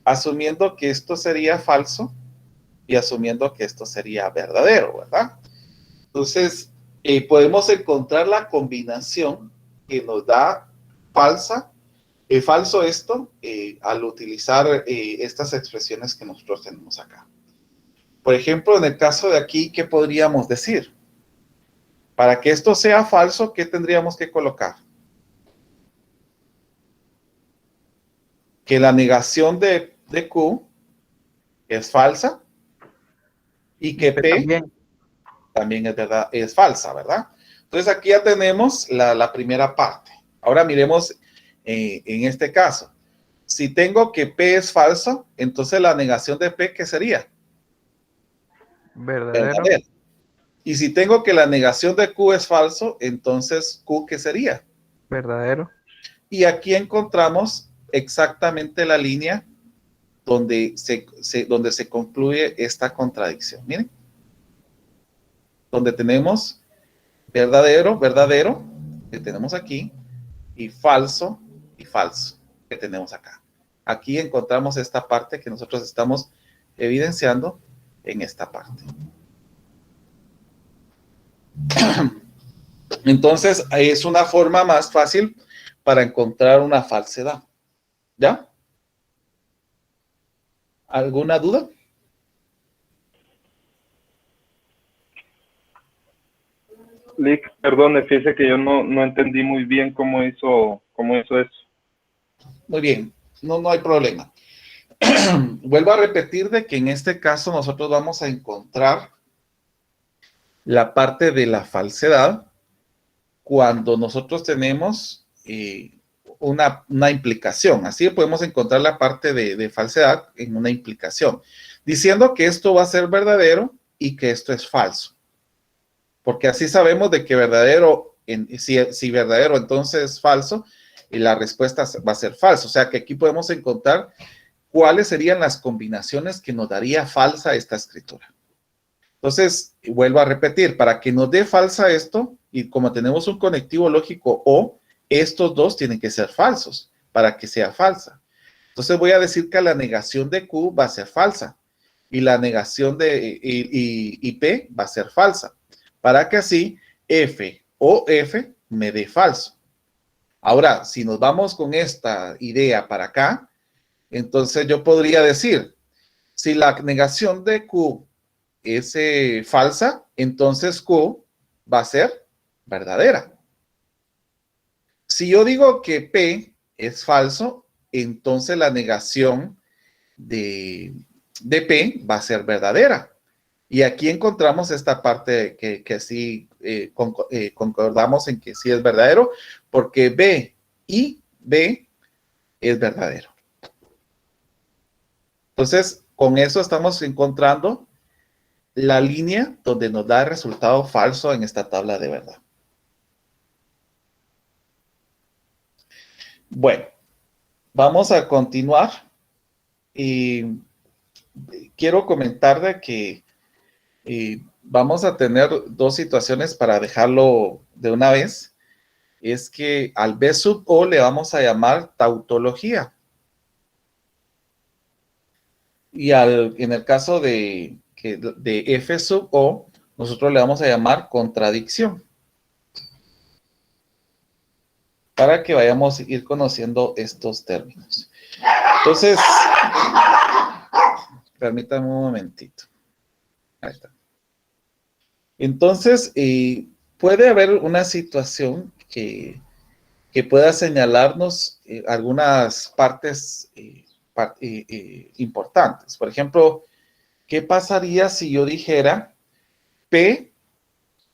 asumiendo que esto sería falso y asumiendo que esto sería verdadero, ¿verdad? Entonces, podemos encontrar la combinación que nos da falso esto al utilizar estas expresiones que nosotros tenemos acá. Por ejemplo, en el caso de aquí, ¿qué podríamos decir? Para que esto sea falso, ¿qué tendríamos que colocar? Que la negación de Q es falsa y que P también es verdad, es falsa, ¿verdad? Entonces aquí ya tenemos la primera parte. Ahora miremos en este caso. Si tengo que P es falso, entonces la negación de P, ¿qué sería? Verdadero. Y si tengo que la negación de Q es falso, entonces Q, ¿qué sería? Verdadero. Y aquí encontramos exactamente la línea donde se concluye esta contradicción. Miren. Donde tenemos verdadero, verdadero, que tenemos aquí, y falso, que tenemos acá. Aquí encontramos esta parte que nosotros estamos evidenciando en esta parte. Entonces, es una forma más fácil para encontrar una falsedad. ¿Ya? ¿Alguna duda? Lick, perdone, fíjese que yo no entendí muy bien cómo hizo eso. Muy bien, no hay problema. Vuelvo a repetir de que en este caso nosotros vamos a encontrar la parte de la falsedad cuando nosotros tenemos una implicación. Así podemos encontrar la parte de falsedad en una implicación, diciendo que esto va a ser verdadero y que esto es falso. Porque así sabemos de que verdadero, si verdadero entonces falso, y la respuesta va a ser falso. O sea que aquí podemos encontrar cuáles serían las combinaciones que nos daría falsa esta escritura. Entonces, vuelvo a repetir, para que nos dé falsa esto, y como tenemos un conectivo lógico O, estos dos tienen que ser falsos para que sea falsa. Entonces voy a decir que la negación de Q va a ser falsa y la negación de y P va a ser falsa, para que así F o F me dé falso. Ahora, si nos vamos con esta idea para acá, entonces yo podría decir, si la negación de Q es falsa, entonces Q va a ser verdadera. Si yo digo que P es falso, entonces la negación de P va a ser verdadera. Y aquí encontramos esta parte que sí concordamos en que sí es verdadero, porque B y B es verdadero. Entonces, con eso estamos encontrando la línea donde nos da el resultado falso en esta tabla de verdad. Bueno, vamos a continuar y quiero comentar de que vamos a tener dos situaciones para dejarlo de una vez. Es que al B sub O le vamos a llamar tautología. Y en el caso de F sub O, nosotros le vamos a llamar contradicción. Para que vayamos a ir conociendo estos términos. Entonces, permítanme un momentito. Ahí está. Entonces, puede haber una situación que pueda señalarnos algunas partes importantes. Por ejemplo, ¿qué pasaría si yo dijera P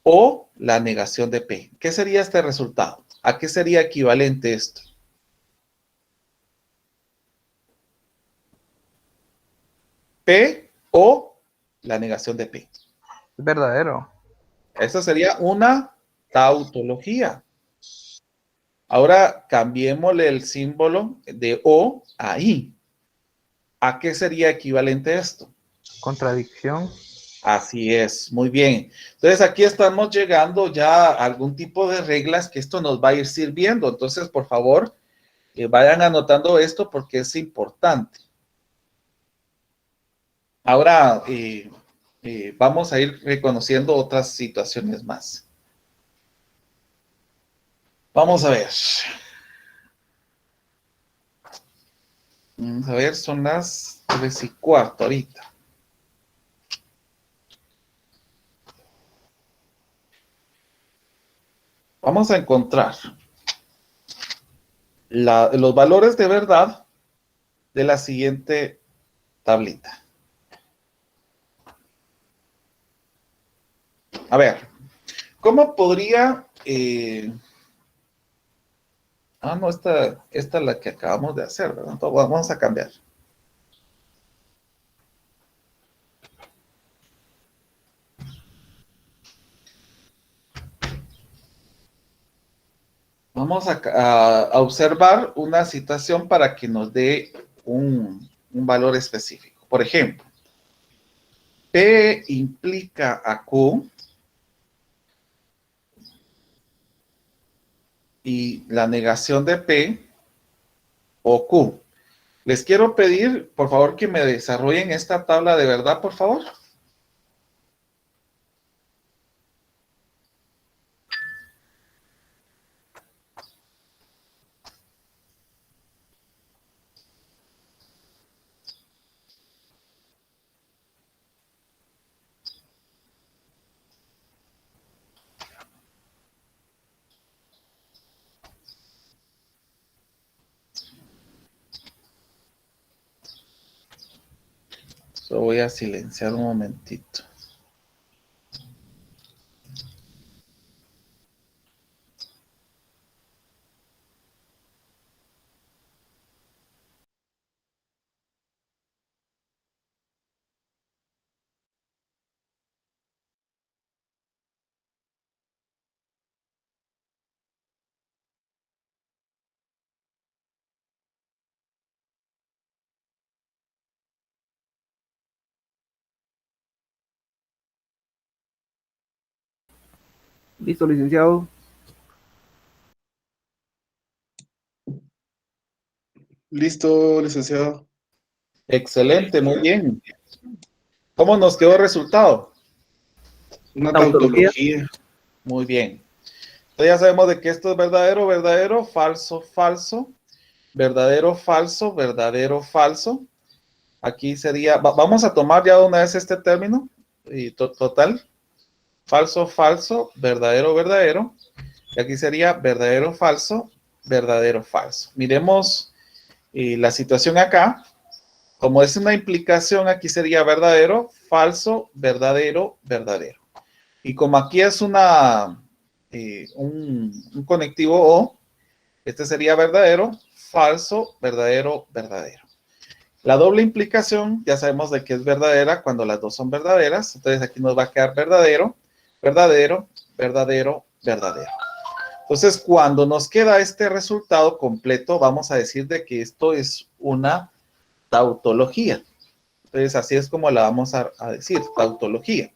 o la negación de P? ¿Qué sería este resultado? ¿A qué sería equivalente esto? P o la negación de P. Verdadero. Esa sería una tautología. Ahora cambiémosle el símbolo de O a I. ¿A qué sería equivalente esto? Contradicción. Así es, muy bien. Entonces aquí estamos llegando ya a algún tipo de reglas que esto nos va a ir sirviendo. Entonces, por favor, vayan anotando esto porque es importante. Ahora vamos a ir reconociendo otras situaciones más. Vamos a ver. Vamos a ver, son las 3:15 ahorita. Vamos a encontrar los valores de verdad de la siguiente tablita. A ver, ¿cómo podría... no, esta es la que acabamos de hacer, ¿verdad? Entonces, vamos a cambiar. Vamos a observar una situación para que nos dé un valor específico. Por ejemplo, P implica a Q y la negación de P o Q. Les quiero pedir, por favor, que me desarrollen esta tabla de verdad, por favor. Solo voy a silenciar un momentito. Listo, licenciado. Listo, licenciado. Excelente, muy bien. ¿Cómo nos quedó el resultado? Una Tautología. tautología. Muy bien. Entonces ya sabemos de que esto es verdadero, verdadero, falso, falso, verdadero, falso, verdadero, falso. Aquí sería, vamos a tomar ya una vez este término, y total, falso, falso, verdadero, verdadero. Y aquí sería verdadero, falso, verdadero, falso. Miremos la situación acá. Como es una implicación, aquí sería verdadero, falso, verdadero, verdadero. Y como aquí es un conectivo O, este sería verdadero, falso, verdadero, verdadero. La doble implicación, ya sabemos de que es verdadera cuando las dos son verdaderas. Entonces aquí nos va a quedar verdadero, verdadero, verdadero, verdadero. Entonces, cuando nos queda este resultado completo, vamos a decir de que esto es una tautología. Entonces, así es como la vamos a decir, tautología.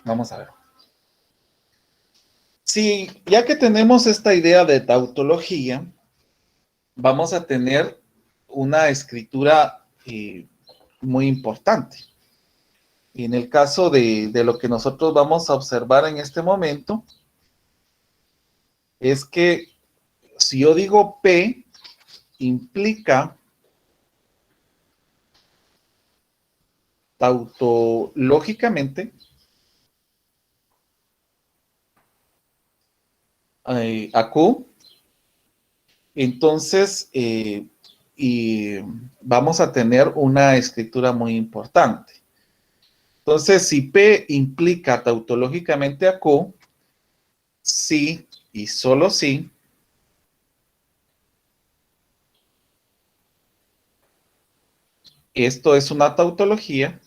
Vamos a ver. Sí, ya que tenemos esta idea de tautología, vamos a tener una escritura muy importante. Y en el caso de lo que nosotros vamos a observar en este momento, es que si yo digo P, implica tautológicamente a Q, entonces y vamos a tener una escritura muy importante. Entonces, si P implica tautológicamente a Q, sí y solo sí, esto es una tautología.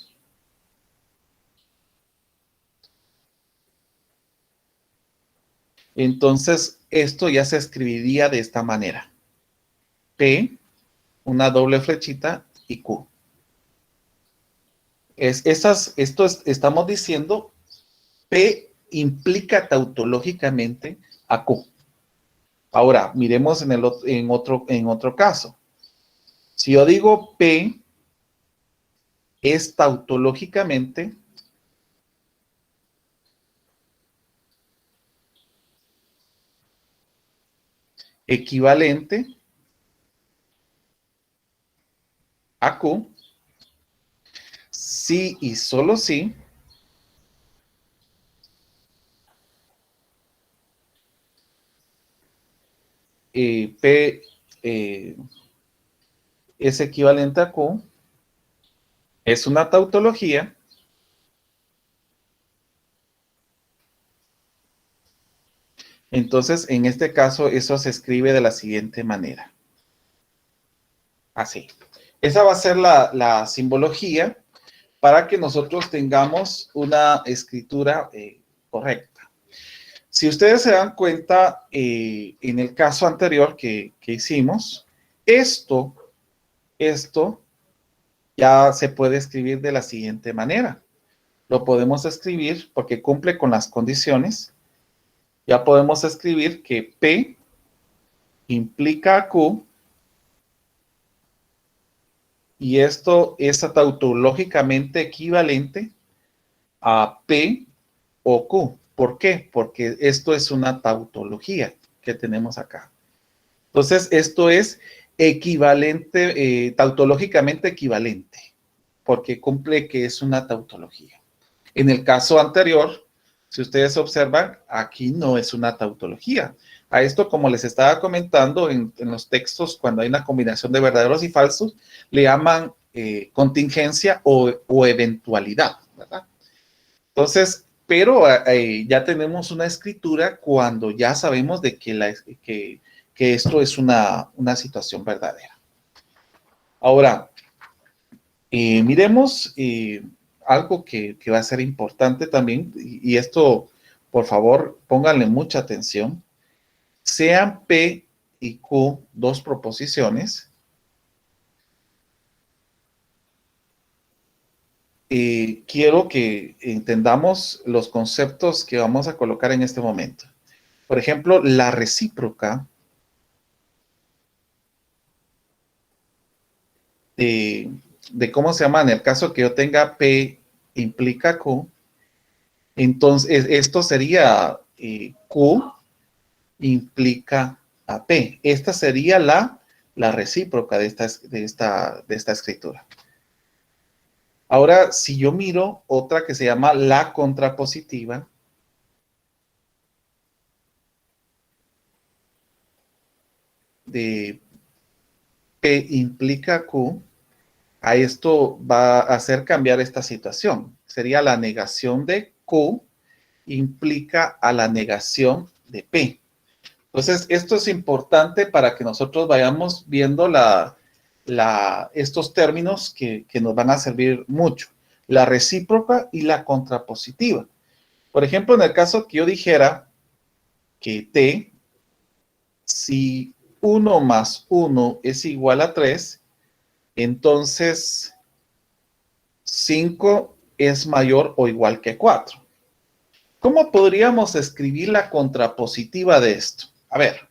Entonces, esto ya se escribiría de esta manera. P, una doble flechita y Q. Estamos diciendo P implica tautológicamente a Q. Ahora, miremos en otro caso. Si yo digo P es tautológicamente equivalente a Q, sí y solo sí, P es equivalente a Q, es una tautología. Entonces, en este caso, eso se escribe de la siguiente manera. Así. Esa va a ser la simbología para que nosotros tengamos una escritura correcta. Si ustedes se dan cuenta, en el caso anterior que hicimos, esto ya se puede escribir de la siguiente manera. Lo podemos escribir porque cumple con las condiciones. Ya podemos escribir que P implica Q y esto es tautológicamente equivalente a P o Q. ¿Por qué? Porque esto es una tautología que tenemos acá. Entonces, esto es equivalente, tautológicamente equivalente, porque cumple que es una tautología. En el caso anterior, si ustedes observan, aquí no es una tautología. A esto, como les estaba comentando en los textos, cuando hay una combinación de verdaderos y falsos, le llaman contingencia o eventualidad, ¿verdad? Entonces, pero ya tenemos una escritura cuando ya sabemos de que esto es una situación verdadera. Ahora, miremos algo que va a ser importante también, y esto, por favor, pónganle mucha atención. Sean P y Q dos proposiciones, quiero que entendamos los conceptos que vamos a colocar en este momento. Por ejemplo, la recíproca de cómo se llama, en el caso que yo tenga P implica Q, entonces esto sería Q implica a P. Esta sería la recíproca de esta escritura. Ahora, si yo miro otra que se llama la contrapositiva, de P implica Q, a esto va a hacer cambiar esta situación. Sería la negación de Q implica a la negación de P. Entonces, esto es importante para que nosotros vayamos viendo estos términos que nos van a servir mucho. La recíproca y la contrapositiva. Por ejemplo, en el caso que yo dijera que T, si 1 más 1 es igual a 3, entonces 5 es mayor o igual que 4. ¿Cómo podríamos escribir la contrapositiva de esto? A ver.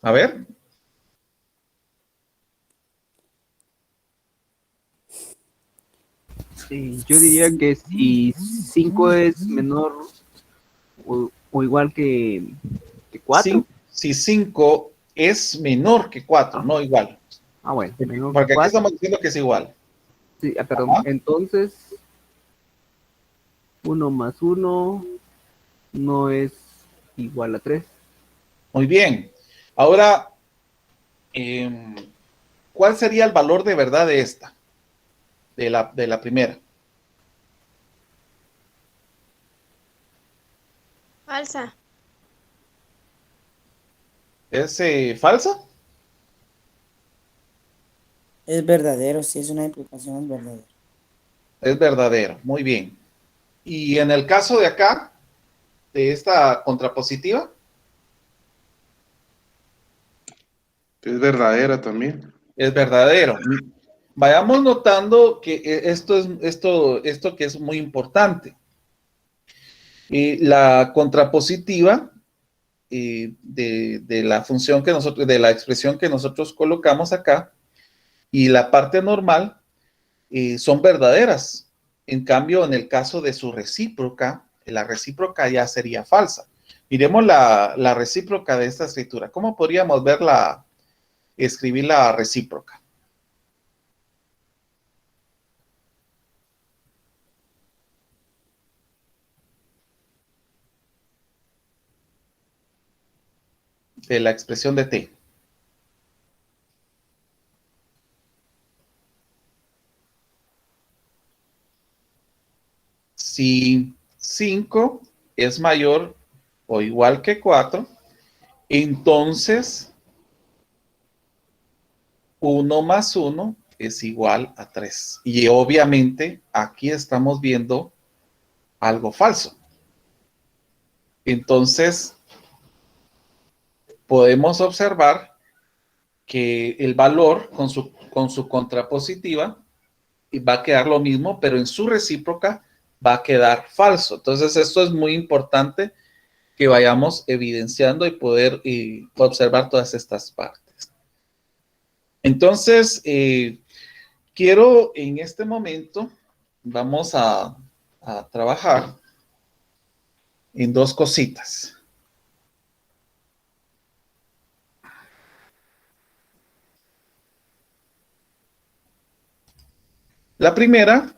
A ver. Yo diría que si 5 es menor o igual que 4. Si 5 es menor que 4, no igual. Ah, bueno. Menor Porque que aquí 4. estamos diciendo que es igual. Sí, perdón. Ajá. Entonces, 1 más 1 no es igual a 3. Muy bien. Ahora, ¿cuál sería el valor de verdad de esta? De la primera. Falsa. ¿Es falsa? Es verdadero, si es una implicación, es verdadero. Es verdadero, muy bien. Y en el caso de acá, de esta contrapositiva, Es verdadera también. es verdadero. Vayamos notando que esto que es muy importante. La contrapositiva de la función que nosotros, de la expresión que nosotros colocamos acá, y la parte normal son verdaderas. En cambio, en el caso de su recíproca, la recíproca ya sería falsa. Miremos la recíproca de esta escritura. ¿Cómo podríamos escribir la recíproca? De la expresión de T. Si 5 es mayor o igual que 4, entonces 1 más 1 es igual a 3. Y obviamente aquí estamos viendo algo falso. Entonces, podemos observar que el valor con su contrapositiva va a quedar lo mismo, pero en su recíproca va a quedar falso. Entonces, esto es muy importante que vayamos evidenciando y poder observar todas estas partes. Entonces, quiero en este momento, vamos a trabajar en dos cositas. La primera